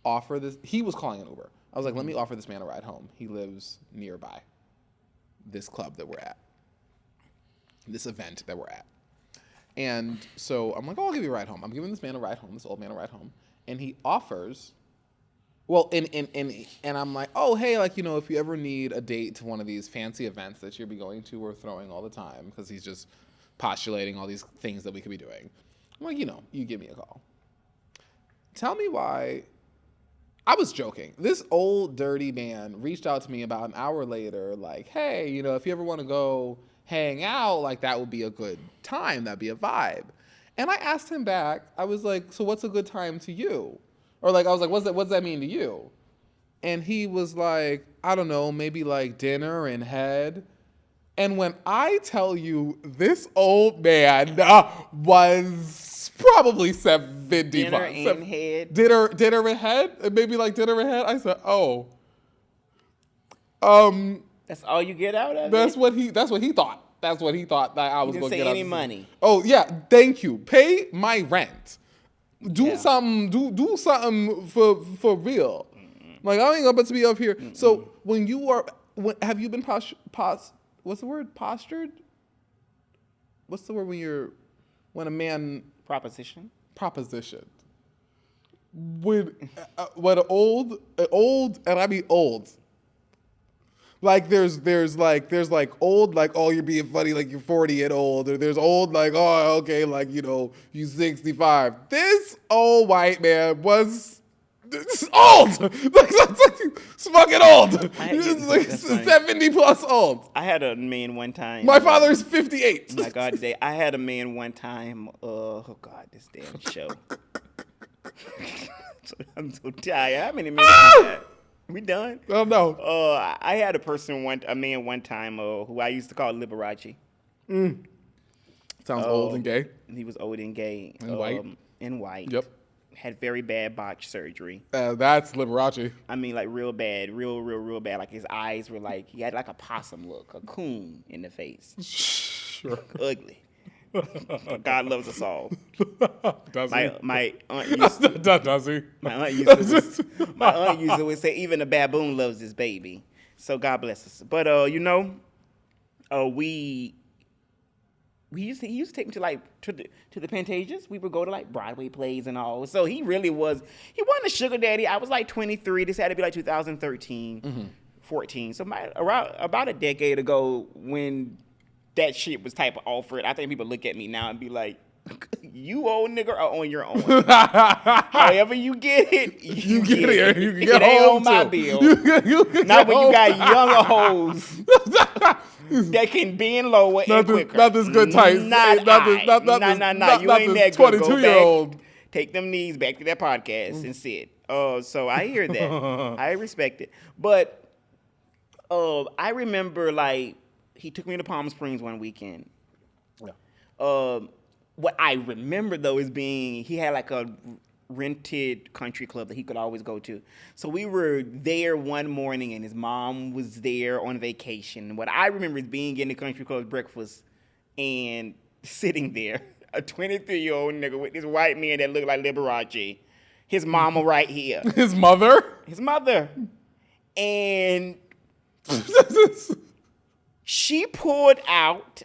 offer this." He was calling an Uber. I was like, "Let me offer this man a ride home. He lives nearby this club that we're at, this event that we're at." And so I'm like, "Oh, I'll give you a ride home." I'm giving this man a ride home, this old man a ride home, and he offers. Well, and I'm like, oh, hey, if you ever need a date to one of these fancy events that you'll be going to or throwing all the time, because he's just postulating all these things that we could be doing. I'm like, you give me a call. Tell me why. I was joking. This old, dirty man reached out to me about an hour later, like, hey, if you ever want to go hang out, that would be a good time. That'd be a vibe. And I asked him back, I was like, so what's a good time to you? Or I was like, what's that mean to you? And he was like, I don't know, maybe dinner and head. And when I tell you this old man was probably 75. Dinner and head? Dinner and head? Maybe dinner and head? I said, oh. That's all you get out of that's it? That's what he thought. That's what he thought that I was going to get out of it. Didn't say any money. Oh, yeah, thank you. Pay my rent. Do something. Do something for real. I ain't about to be up here. So when you are, have you been what's the word? Postured? What's the word when a man propositioned? When an old, and I mean old. Like there's like old, like, oh, you're being funny, like you're 40 and old, or there's old, like, oh, okay, like, you know, you 65. This old white man was old. Like it's fucking old. It's like 70 plus old. I had a man one time. My father's 58. Oh my God, today I had a man one time. Oh God, this damn show. I'm so tired. How many minutes is that? We done? Oh no. I had a man one time who I used to call Liberace. Sounds old and gay. He was old and gay. And white. And white. Yep. Had very bad botch surgery. That's Liberace. I mean, like real bad, real bad. Like his eyes were like, he had like a possum look, a coon in the face. Sure. Ugly. God loves us all. Does My aunt used to, Does he? my aunt used to always say, even a baboon loves his baby. So God bless us. But he used to take me to the Pantages. We would go to like Broadway plays and all. So he wasn't a sugar daddy. I was like 23. This had to be like 2013, 14. So about a decade ago, when that shit was type of offered, I think people look at me now and be like, you old nigga are on your own. However you get it, you get it. You can get home on my bill. Not when you got younger hoes that can bend lower and quicker. Not this good tights. Not you ain't that good. 22-year-old. Take them knees back to that podcast and sit. So I hear that. I respect it. But I remember like he took me to Palm Springs one weekend. Yeah. What I remember though is he had like a rented country club that he could always go to. So we were there one morning and his mom was there on vacation. What I remember is being in the country club breakfast and sitting there, a 23-year-old nigga with this white man that looked like Liberace. His mama right here. His mother? His mother. And she poured out,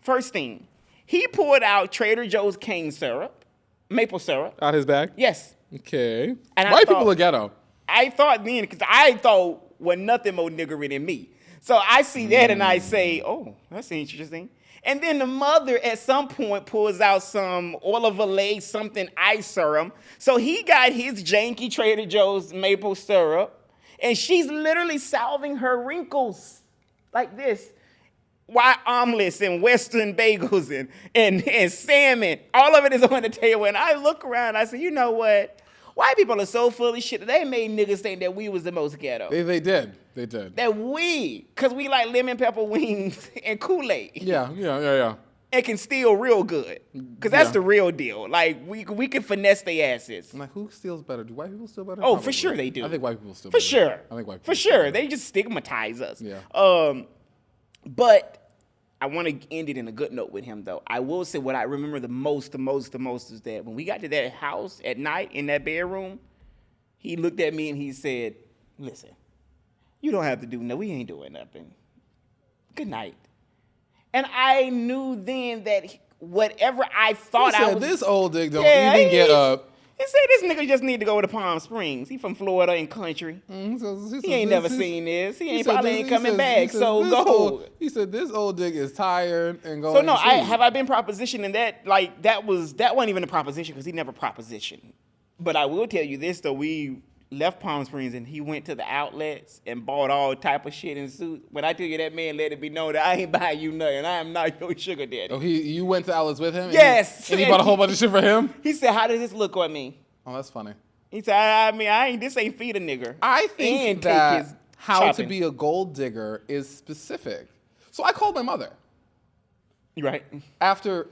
first thing, he poured out Trader Joe's cane syrup, maple syrup. Out his bag? Yes. Okay. And White people are ghetto. I thought then, because I thought, well, nothing more niggery than me. So I see that and I say, oh, that's interesting. And then the mother at some point pulls out some Oliver Lay something ice syrup. So he got his janky Trader Joe's maple syrup. And she's literally salving her wrinkles like this. White omelets and Western bagels and salmon. All of it is on the table. And I look around and I say, you know what? White people are so full of shit. They made niggas think that we was the most ghetto. They did. They did. That because we like lemon pepper wings and Kool-Aid. Yeah. And can steal real good. Because that's the real deal. Like, we can finesse their asses. I'm like, who steals better? Do white people steal better? Oh, Probably. for sure they do. I think white people steal for better. Sure. I think white people For sure. They just stigmatize us. Yeah. But I want to end it in a good note with him, though. I will say what I remember the most is that when we got to that house at night in that bedroom, he looked at me and he said, listen, you don't have to do nothing. We ain't doing nothing. Good night. And I knew then that whatever I thought he said, I was... this old dick don't even get up. He said this nigga just need to go to Palm Springs. He from Florida and country. He ain't never seen this. He probably ain't coming back. So go. He said this old dick is tired and going. So no, have I been propositioned in that? Like that wasn't even a proposition because he never propositioned. But I will tell you this though, we left Palm Springs and he went to the outlets and bought all type of shit in suits. When I tell you that man let it be known that I ain't buying you nothing. I am not your sugar daddy. Oh, you went to outlets with him? Yes. And he bought a whole bunch of shit for him? He said, how does this look on me? Oh, that's funny. He said, this ain't feed a nigger. I think that how to be a gold digger is specific. So I called my mother. Right. After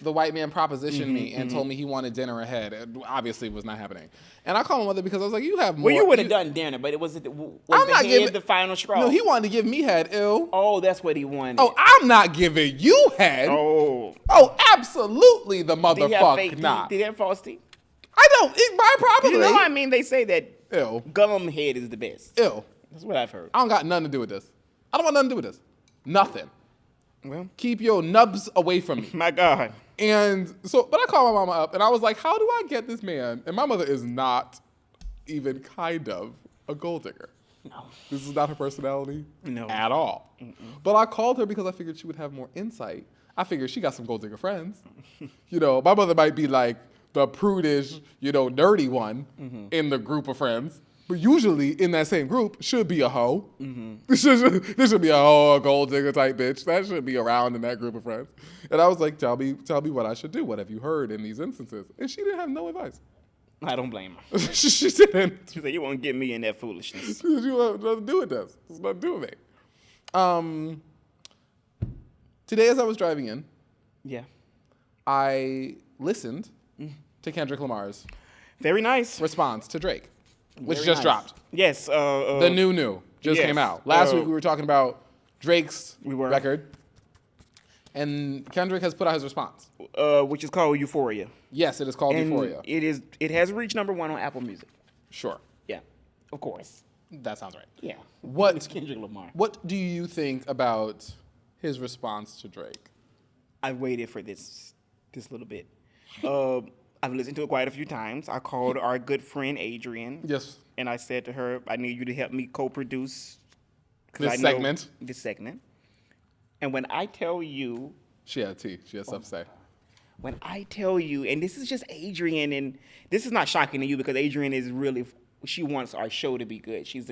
the white man propositioned me and told me he wanted dinner ahead, it obviously was not happening. And I called my mother because I was like, you have more. Well, you would have done dinner, but it was the final straw. No, he wanted to give me head, ew. Oh, that's what he wanted. Oh, I'm not giving you head. Oh, absolutely the motherfucker not. Did he have false teeth? I don't. My property. You know, I mean, they say that ew. Gum head is the best. Ew. That's what I've heard. I don't got nothing to do with this. I don't want nothing to do with this. Nothing. Well, keep your nubs away from me. My God. And so, but I called my mama up and I was like, how do I get this man? And my mother is not even kind of a gold digger. No. This is not her personality. No. At all. But I called her because I figured she would have more insight. I figured she got some gold digger friends. You know, my mother might be like the prudish, you know, nerdy one in the group of friends. But usually in that same group should be a hoe. This should be a hoe, a gold digger type bitch. That should be around in that group of friends. And I was like, tell me what I should do. What have you heard in these instances? And she didn't have no advice. I don't blame her. She didn't. She said, you won't get me in that foolishness. You have nothing to do with this. It's nothing to do with me. Today as I was driving in, Yeah. I listened to Kendrick Lamar's Very nice. response to Drake, which Very just nice. dropped. Yes. The new just yes. came out. Last week we were talking about Drake's We were. record, and Kendrick has put out his response. Which is called Euphoria. Yes, it is called And Euphoria. it has reached #1 on Apple Music. Sure, Yeah. Of course. that sounds right. Yeah. What It's Kendrick Lamar. What do you think about his response to Drake? I waited for this little bit. I've listened to it quite a few times. I called our good friend Adrian. Yes. And I said to her, I need you to help me co-produce This segment. This segment. And when I tell you, She had tea. She had stuff to say. when I tell you, and this is just Adrian, and this is not shocking to you because Adrian is really, she wants our show to be good. She's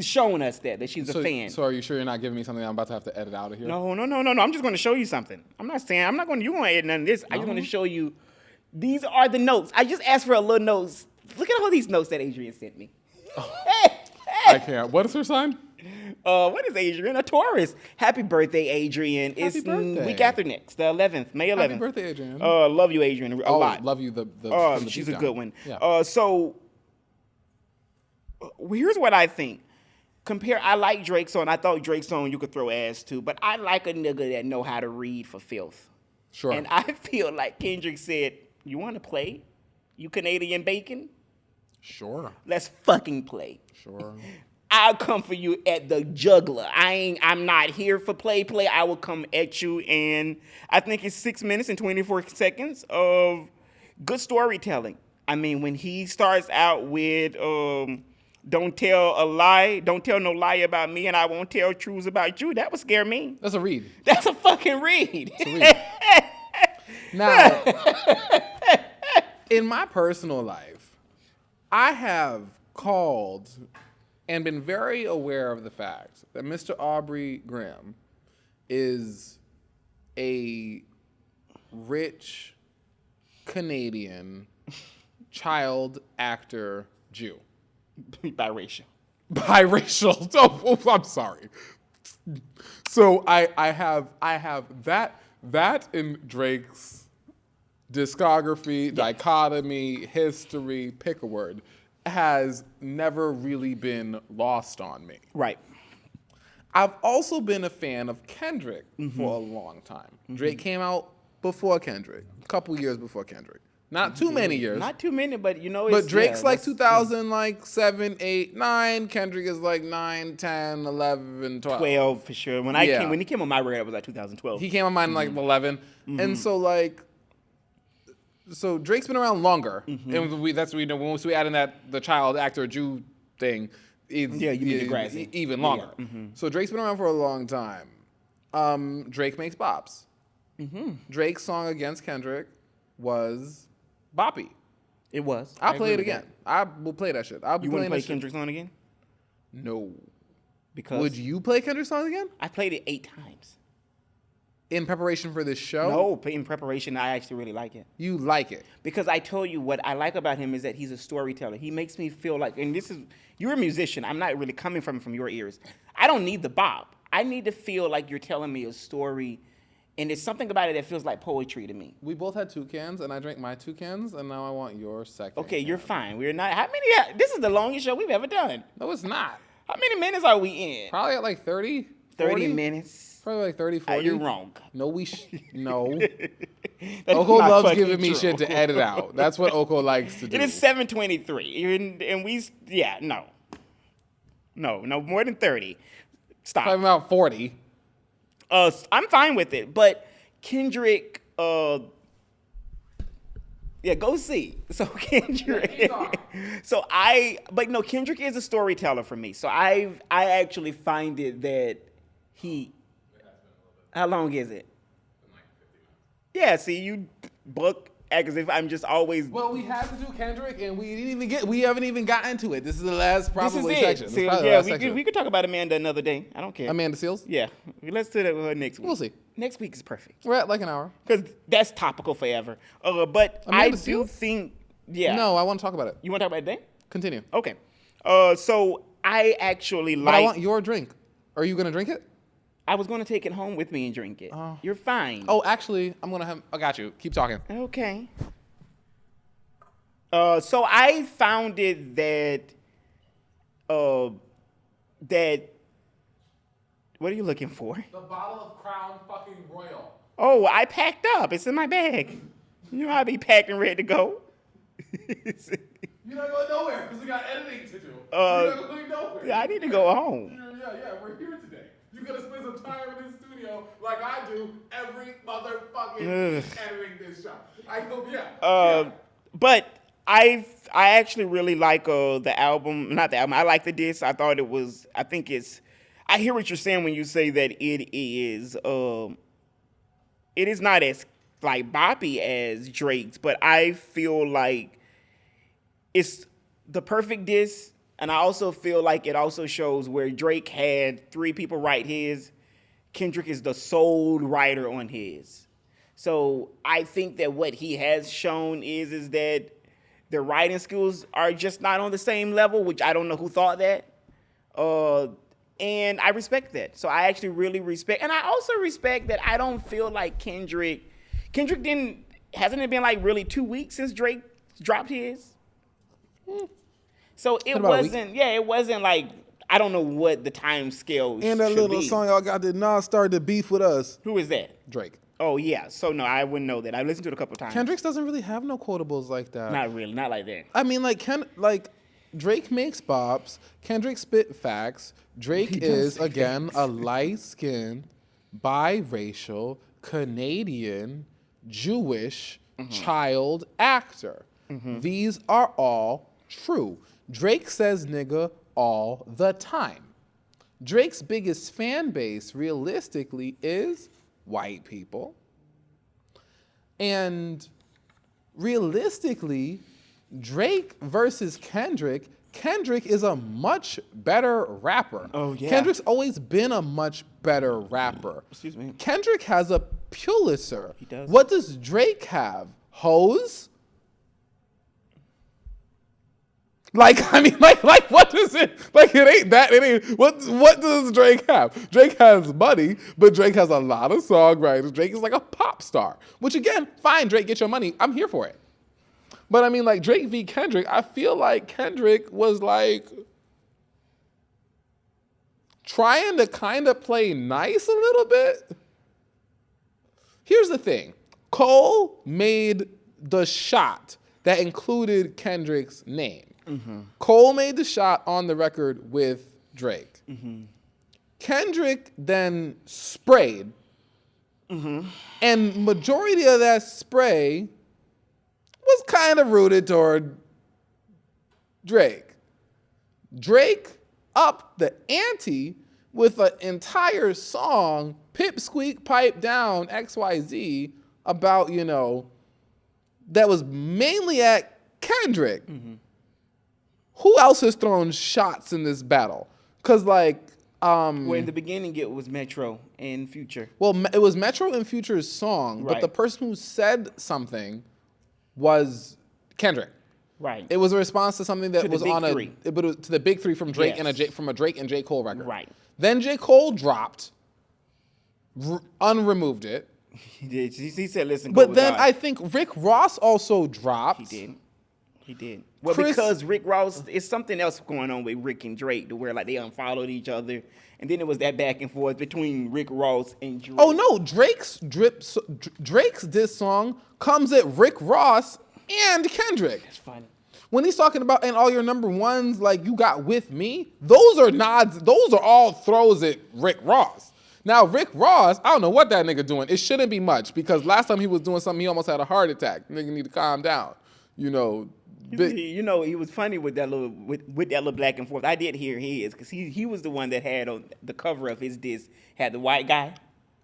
showing us that she's a fan. So are you sure you're not giving me something I'm about to have to edit out of here? No. I'm just going to show you something. I'm not going to edit none of this. I just want to show you. These are the notes. I just asked for a little notes. Look at all these notes that Adrian sent me. Hey. I can't. What is her sign? What is Adrian? A Taurus. Happy birthday, Adrian. Happy birthday. Week after next, the 11th, May 11th. Happy birthday, Adrian. Love you, Adrian, a lot. Love you. From the She's deep a down. good one. Yeah. Here's what I think. I like Drake's song. I thought Drake's song you could throw ass to, but I like a nigga that know how to read for filth. Sure. And I feel like Kendrick said, you want to play? You Canadian bacon? Sure. Let's fucking play. Sure. I'll come for you at the juggler. I'm not here for play. I will come at you, and I think it's 6 minutes and 24 seconds of good storytelling. I mean, when he starts out with don't tell no lie about me, and I won't tell truths about you, that would scare me. That's a read. That's a fucking read. It's a read. Now, in my personal life, I have called and been very aware of the fact that Mr. Aubrey Graham is a rich Canadian child actor Jew. Biracial. Biracial. Oh, I'm sorry. So I have that in Drake's discography, dichotomy, history, pick a word, has never really been lost on me. Right. I've also been a fan of Kendrick for a long time. Drake came out before Kendrick, a couple years before Kendrick. Not too many years. Not too many, but you know, But Drake's like 2007, 8, 9. Kendrick is like 9, 10, 11, 12. 12 for sure. When he came on my radar, it was like 2012. He came on mine like 11. And so Drake's been around longer. And once we add in the child actor Jew thing, you mean the grassy. even longer. Yeah. So Drake's been around for a long time. Drake makes bops. Drake's song against Kendrick was boppy. It was. I'll play it agree with again. I will play that shit. I'll be You want to playing play that shit. Kendrick's song again? No. Because Would you play Kendrick's song again? I played it 8 times. In preparation for this show? No, in preparation, I actually really like it. You like it. Because I told you what I like about him is that he's a storyteller. He makes me feel like, and you're a musician. I'm not really coming from your ears. I don't need the bop. I need to feel like you're telling me a story, and there's something about it that feels like poetry to me. We both had 2 cans, and I drank my 2 cans, and now I want your second. Okay, can. you're fine. We're not. How many? This is the longest show we've ever done. No, it's not. How many minutes are we in? Probably at like 30. 30 40? minutes. Probably like 30, 40. You're wrong. No, no. That's Oko not loves fucking giving me true. shit to edit out. That's what Oko likes to do. It is 7:23, and we no more than 30. Stop. Probably about 40. I'm fine with it, but Kendrick, Yeah, go see. So Kendrick. Yeah, but no, Kendrick is a storyteller for me. So I actually find it that he. How long is it? Like 50 minutes. Yeah, see, you book as if I'm just always. Well, we had to do Kendrick, and we haven't even gotten to it. This is the last probably this is section. it. This See, is probably the yeah, last we could talk about Amanda another day. I don't care. Amanda Seals? Yeah, let's do that with her next week. We'll see. Next week is perfect We're at like an hour. because that's topical forever. But Amanda I do Seals? think, yeah. No, I want to talk about it. You want to talk about it today? Continue. Okay. So I actually But I like. want your drink. Are you going to drink it? I was going to take it home with me and drink it. You're fine. Oh, actually, I'm going to have... I got you. Keep talking. Okay. So I found it that what are you looking for? The bottle of Crown fucking Royal. Oh, I packed up. It's in my bag. You know how I be packed and ready to go. You're not going nowhere because we got editing to do. You're not going nowhere. Yeah, I need to go home. Yeah, we're here today. You're going to spend some time in this studio like I do every motherfucking editing this show. I hope, yeah. But I actually really like the album. Not the album. I like the disc. I thought it was. I hear what you're saying when you say that it is. It is not as like boppy as Drake's, but I feel like it's the perfect disc. And I also feel like it also shows where Drake had 3 people write his. Kendrick is the sole writer on his. So I think that what he has shown is that their writing skills are just not on the same level, which I don't know who thought that. And I respect that. So I actually really respect. And I also respect that I don't feel like Kendrick hasn't it been like really 2 weeks since Drake dropped his? So it wasn't like, I don't know what the time scale And that little song y'all got did not start to beef with us. Who is that? Drake. Oh, yeah. So, no, I wouldn't know that. I listened to it a couple times. Kendrick doesn't really have no quotables like that. Not really. Not like that. I mean, like Drake makes bops. Kendrick spit facts. Drake is, again, a light-skinned, biracial, Canadian, Jewish child actor. These are all true. Drake says nigga all the time. Drake's biggest fan base, realistically, is white people. And realistically, Drake versus Kendrick is a much better rapper. Oh, yeah. Kendrick's always been a much better rapper. Excuse me. Kendrick has a Pulitzer. He does. What does Drake have? Hoes? Like, I mean, like, what does it, like, it ain't, what does Drake have? Drake has money, but Drake has a lot of songwriters. Drake is like a pop star, which again, fine, Drake, get your money. I'm here for it. But I mean, like, Drake v. Kendrick, I feel like Kendrick was like trying to kind of play nice a little bit. Here's the thing. Cole made the shot that included Kendrick's name. Cole made the shot on the record with Drake. Kendrick then sprayed. And majority of that spray was kind of rooted toward Drake. Drake upped the ante with an entire song, Pip Squeak Pipe Down XYZ, about, that was mainly at Kendrick. Who else has thrown shots in this battle? Because, like... well, in the beginning, it was Metro and Future. Well, it was Metro and Future's song, but the person who said something was Kendrick. Right. It was a response to something that was on to the big three from Drake from a Drake and J. Cole record. Right. Then J. Cole dropped, unremoved it. He did. He said, "Listen." But then I think Rick Ross also dropped. He did. Well, because Rick Ross, it's something else going on with Rick and Drake, to where like they unfollowed each other, and then it was that back and forth between Rick Ross and Drake. Oh no, Drake's diss song comes at Rick Ross and Kendrick. That's funny. When he's talking about and all your number ones like you got with me, those are nods. Those are all throws at Rick Ross. Now, Rick Ross, I don't know what that nigga doing. It shouldn't be much because last time he was doing something, he almost had a heart attack. Nigga need to calm down. You know, he was funny with that little with that little back and forth. I did hear his because he was the one that had on the cover of his disc had the white guy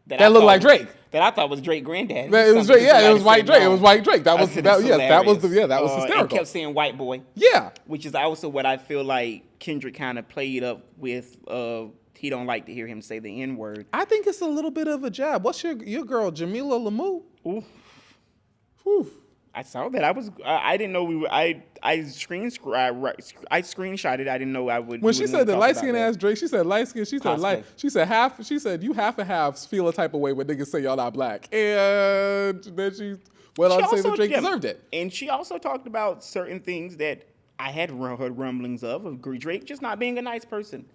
that looked like Drake. That I thought was Drake granddad. Man, it was Drake. Yeah, it was white Drake. It was white Drake. That was hysterical. And kept saying white boy. Yeah, which is also what I feel like Kendrick kind of played up with. He don't like to hear him say the N word. I think it's a little bit of a jab. What's your girl Jamila Lamu? Ooh. Whew. I saw that. I didn't know we were. I screenshotted it. I didn't know I would. When she said the light skin ass Drake, she said light skin. She said light. She said half. She said you half and half feel a type of way when niggas say y'all not black. And then she went on to say that Drake deserved it. And she also talked about certain things that I had heard rumblings of Drake just not being a nice person.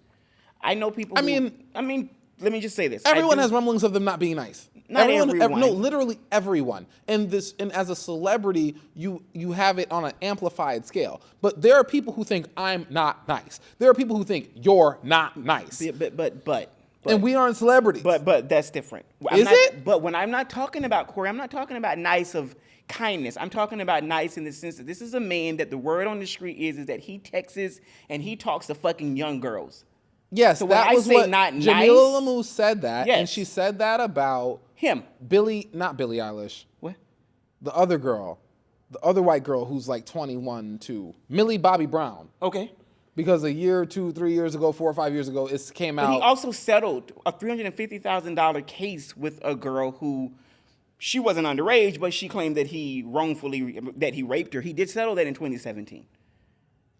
I know people. I mean, let me just say this. Everyone has rumblings of them not being nice. Not everyone. No, literally everyone. And as a celebrity, you have it on an amplified scale. But there are people who think I'm not nice. There are people who think you're not nice. But and we aren't celebrities. But that's different. It? But when I'm not talking about Corey, I'm not talking about nice of kindness. I'm talking about nice in the sense that this is a man that the word on the street is that he texts and he talks to fucking young girls. Yes, so that was what Jamila Lamu said that, yes. And she said that about him. Not Billie Eilish. What? The other girl, the other white girl who's like 21 too, Millie Bobby Brown. Okay. Because a year, 2, 3 years ago, 4 or 5 years ago, it came out. But he also settled a $350,000 case with a girl who, she wasn't underage, but she claimed that he raped her. He did settle that in 2017,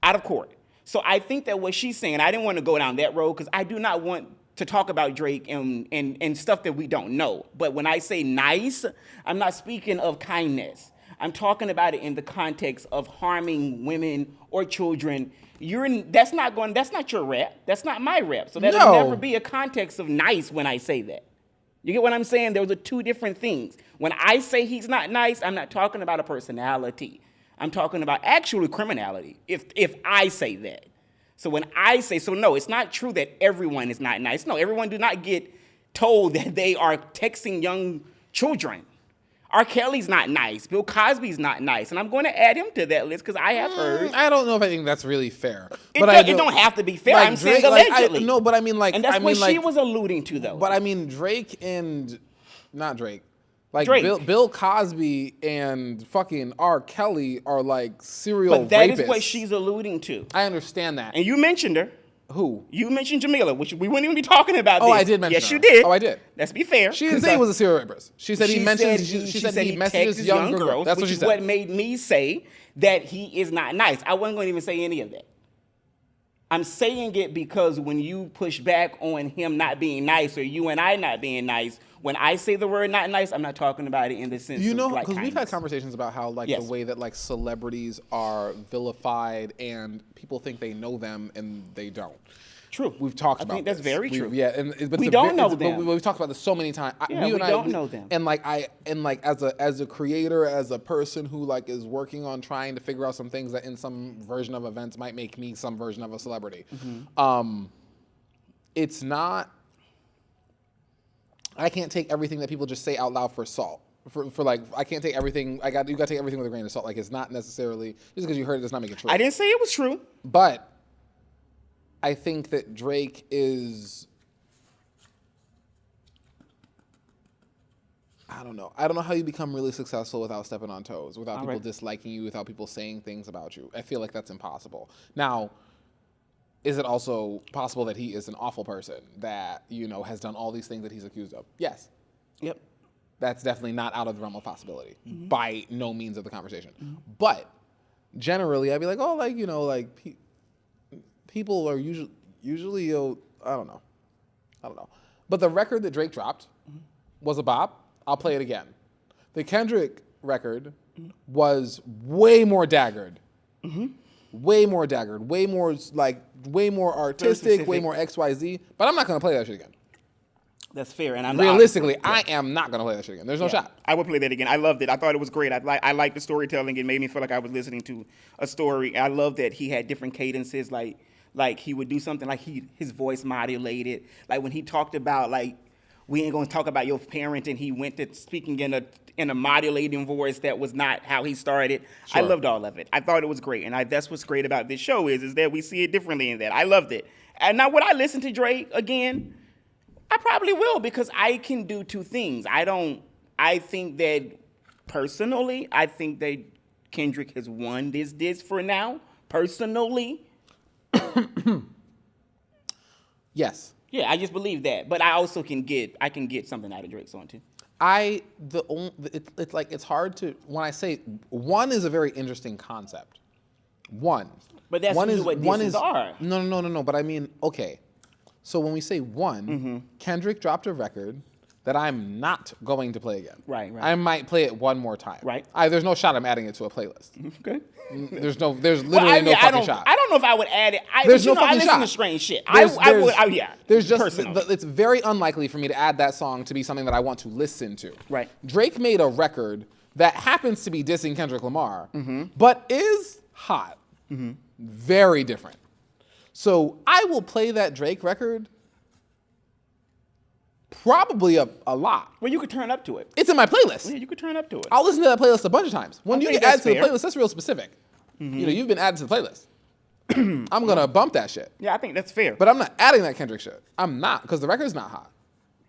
out of court. So I think that what she's saying, I didn't want to go down that road because I do not want to talk about Drake and stuff that we don't know. But when I say nice, I'm not speaking of kindness. I'm talking about it in the context of harming women or children. That's not your rep. That's not my rep. So that'll never be a context of nice when I say that. You get what I'm saying? Those are two different things. When I say he's not nice, I'm not talking about a personality. I'm talking about actually criminality, if I say that. So when I say, no, it's not true that everyone is not nice. No, everyone do not get told that they are texting young children. R. Kelly's not nice. Bill Cosby's not nice. And I'm going to add him to that list because I have heard. I don't know if I think that's really fair. It don't have to be fair. I'm saying allegedly. And that's what she was alluding to, though. But I mean, Drake and, not Drake. Like Drake. Bill Cosby and fucking R. Kelly are like serial rapists. But that is what she's alluding to. I understand that. And you mentioned her. Who? You mentioned Jamila, which we wouldn't even be talking about. Oh, I did mention her. Yes, you did. Oh, I did. Let's be fair. She didn't say he was a serial rapist. She said he messages young girls. That's what she said. Which is what made me say that he is not nice. I wasn't going to even say any of that. I'm saying it because when you push back on him not being nice or you and I not being nice, when I say the word not nice, I'm not talking about it in the sense of like because we've had conversations about how the way that like celebrities are vilified and people think they know them and they don't. True. We've talked about I think that's very true. But we don't know them. We've talked about this so many times. We don't know them. And as a creator, as a person who like is working on trying to figure out some things that in some version of events might make me some version of a celebrity. Mm-hmm. It's not. I can't take everything that people just say out loud for salt. For like, I can't take everything. You got to take everything with a grain of salt. Like, it's not necessarily just because you heard it does not make it true. I didn't say it was true, but I think that Drake is. I don't know. I don't know how you become really successful without stepping on toes, without people disliking you, without people saying things about you. I feel like that's impossible. Now, is it also possible that he is an awful person that, has done all these things that he's accused of? Yes. Yep. That's definitely not out of the realm of possibility. Mm-hmm. By no means of the conversation. Mm-hmm. But generally, I'd be like, people are usually, I don't know. But the record that Drake dropped was a bop. I'll play it again. The Kendrick record was way more daggered. Mm-hmm. Way more daggered, way more artistic, way more XYZ. But I'm not gonna play that shit again. That's fair, and I'm realistically, I am not gonna play that shit again. There's no shot. I would play that again. I loved it. I thought it was great. I liked the storytelling. It made me feel like I was listening to a story. I love that he had different cadences. Like he would do something like his voice modulated. Like when he talked about we ain't gonna talk about your parent, and he went to speaking in a modulating voice that was not how he started. Sure. I loved all of it. I thought it was great, and that's what's great about this show is that we see it differently in that. I loved it. And now, would I listen to Drake again? I probably will, because I can do two things. I think that personally, I think that Kendrick has won this for now. Personally, Yes. yeah, I just believe that. But I also can get something out of Drake's song too. It's like it's hard to, when I say one is a very interesting concept. One. But that's one usually what disses are. No. But I mean, okay. So when we say one, Kendrick dropped a record that I'm not going to play again. Right. I might play it one more time. Right. There's no shot I'm adding it to a playlist. Okay. There's literally no fucking shot. I don't know if I would add it. There's no fucking I listen shot. to strange shit. Yeah. There's just, personally. it's very unlikely for me to add that song to be something that I want to listen to. Right. Drake made a record that happens to be dissing Kendrick Lamar, but is hot. Very different. So I will play that Drake record probably a lot. Well, you could turn up to it. It's in my playlist. Yeah, you could turn up to it. I'll listen to that playlist a bunch of times. When I you think get added that's to the fair. playlist, that's real specific. You know, you've been added to the playlist. I'm gonna bump that shit. Yeah, I think that's fair. But I'm not adding that Kendrick shit. I'm not, because the record's not hot.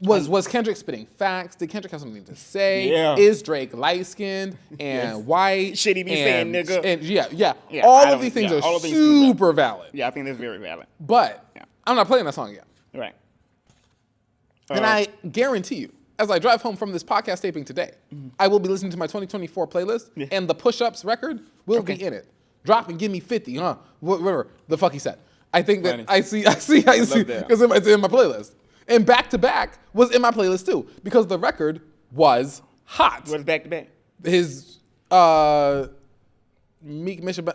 Was Kendrick spitting facts? Did Kendrick have something to say? Yeah. Is Drake light-skinned and white? Should he be saying nigga? And yeah. Yeah, all of these things are all of these super valid. Yeah, I think that's very valid. But I'm not playing that song again. Right. And I guarantee you, as I drive home from this podcast taping today, I will be listening to my 2024 playlist, and the Push-Ups record will be in it. Drop and give me 50, huh? Whatever the fuck he said. I think that I see, because it's in my playlist. And Back to Back was in my playlist too, because the record was hot. What's Back to Back? His Meek Mill,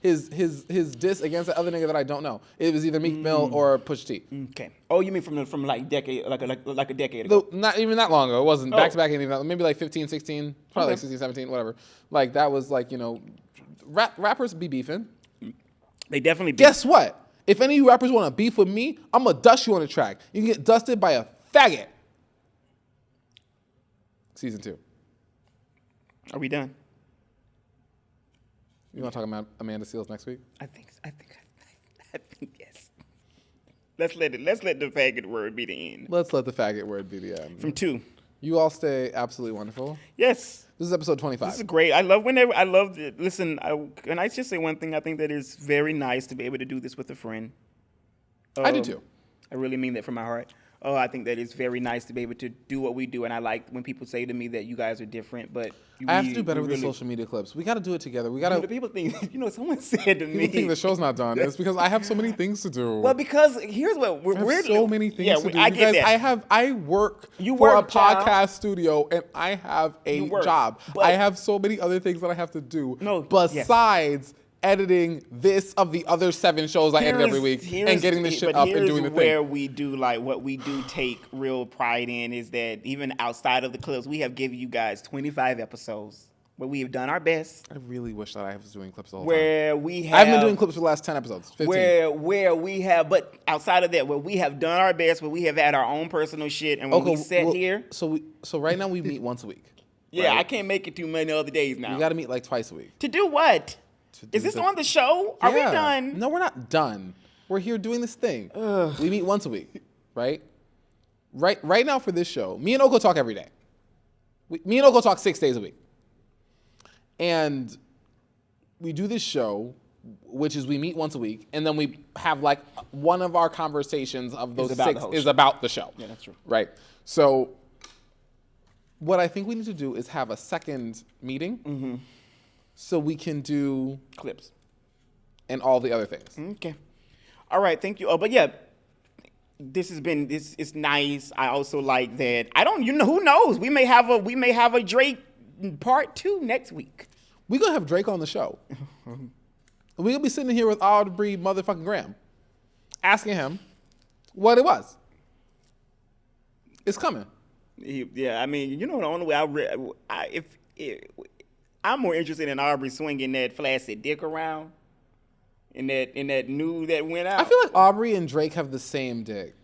his diss against the other nigga that I don't know. It was either Meek Mill or Push T. Okay. Oh, you mean from like decade, like a decade ago? Not even that long ago. It wasn't Back to Back. Maybe like 15, 16, probably like 16, 17, whatever. Like that was like, you know, rappers be beefing. They definitely beef. Guess what? If any of you rappers want to beef with me, I'm gonna dust you on the track. You can get dusted by a faggot. Season 2. Are we done? You want to talk about Amanda Seales next week? I think yes. Let's let the faggot word be the end. Let's let the faggot word be the end. From 2. You all stay absolutely wonderful. Yes. This is episode 25. This is great. Listen, can I just say one thing? I think that is very nice to be able to do this with a friend. I do too. I really mean that from my heart. Oh, I think that it's very nice to be able to do what we do, and I like when people say to me that you guys are different. But I have to do better with the social media clips. We got to do it together. We got to. People think, someone said to me. People think the show's not done. It's because I have so many things to do. Well, because here's what we're so many things to do. I get that. I work for a podcast studio, and I have a job. I have so many other things that I have to do. Besides editing this of the other 7 shows I edit every week and getting this shit up and doing the thing. Where we do like what we do take real pride in is that even outside of the clips, we have given you guys 25 episodes where we have done our best. I really wish that I was doing clips all the where time. We have, I've been doing clips for the last 10 episodes, 15. Where we have, but outside of that, where we have done our best, where we have had our own personal shit, and when we sit here. So right now we meet once a week. Yeah, right? I can't make it too many other days now. We got to meet like twice a week. To do what? Is this on the show? Are we done? No, we're not done. We're here doing this thing. We meet once a week, right? Right now for this show, me and Oko talk every day. Me and Oko talk 6 days a week. And we do this show, which is we meet once a week, and then we have like one of our conversations of those 6 is about the show. Yeah, that's true. Right? So what I think we need to do is have a second meeting so we can do clips and all the other things. Okay. All right, thank you. But yeah, this is nice. I also like that. Who knows? We may have a Drake part 2 next week. We're gonna have Drake on the show. We're gonna be sitting here with Aubrey motherfucking Graham, asking him what it was. It's coming. Yeah, I mean, the only way I'm more interested in Aubrey swinging that flaccid dick around in that nude that went out. I feel like Aubrey and Drake have the same dick.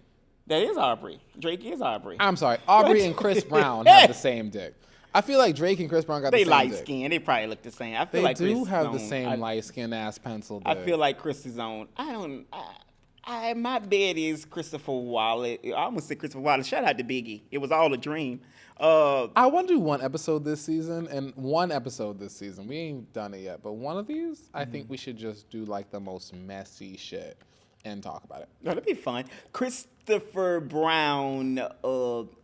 That is Aubrey. Drake is Aubrey. I'm sorry. Aubrey and Chris Brown have the same dick. I feel like Drake and Chris Brown got the same light dick. skin. They probably look the same. I feel They like do Chris have the is same light skin ass pencil dick. I feel like Chris is on. My bet is Christopher Wallace. I almost said Christopher Wallace. Shout out to Biggie. It was all a dream. I want to do one episode this season. We ain't done it yet, but one of these, I think we should just do like the most messy shit and talk about it. No, that'd be fun. Christopher Brown.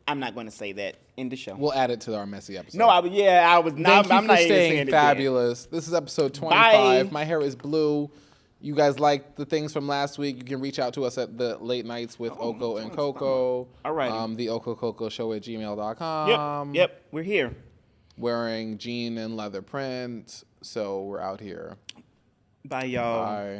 I'm not going to say that in the show. We'll add it to our messy episode. No, I was not. Thank you I'm for not even staying saying fabulous. This is episode 25. Bye. My hair is blue. You guys like the things from last week? You can reach out to us at the Late Nights with Oko and Coco. All right. The Okococo Show at gmail.com. Yep. We're here. Wearing jean and leather print. So we're out here. Bye, y'all. Bye.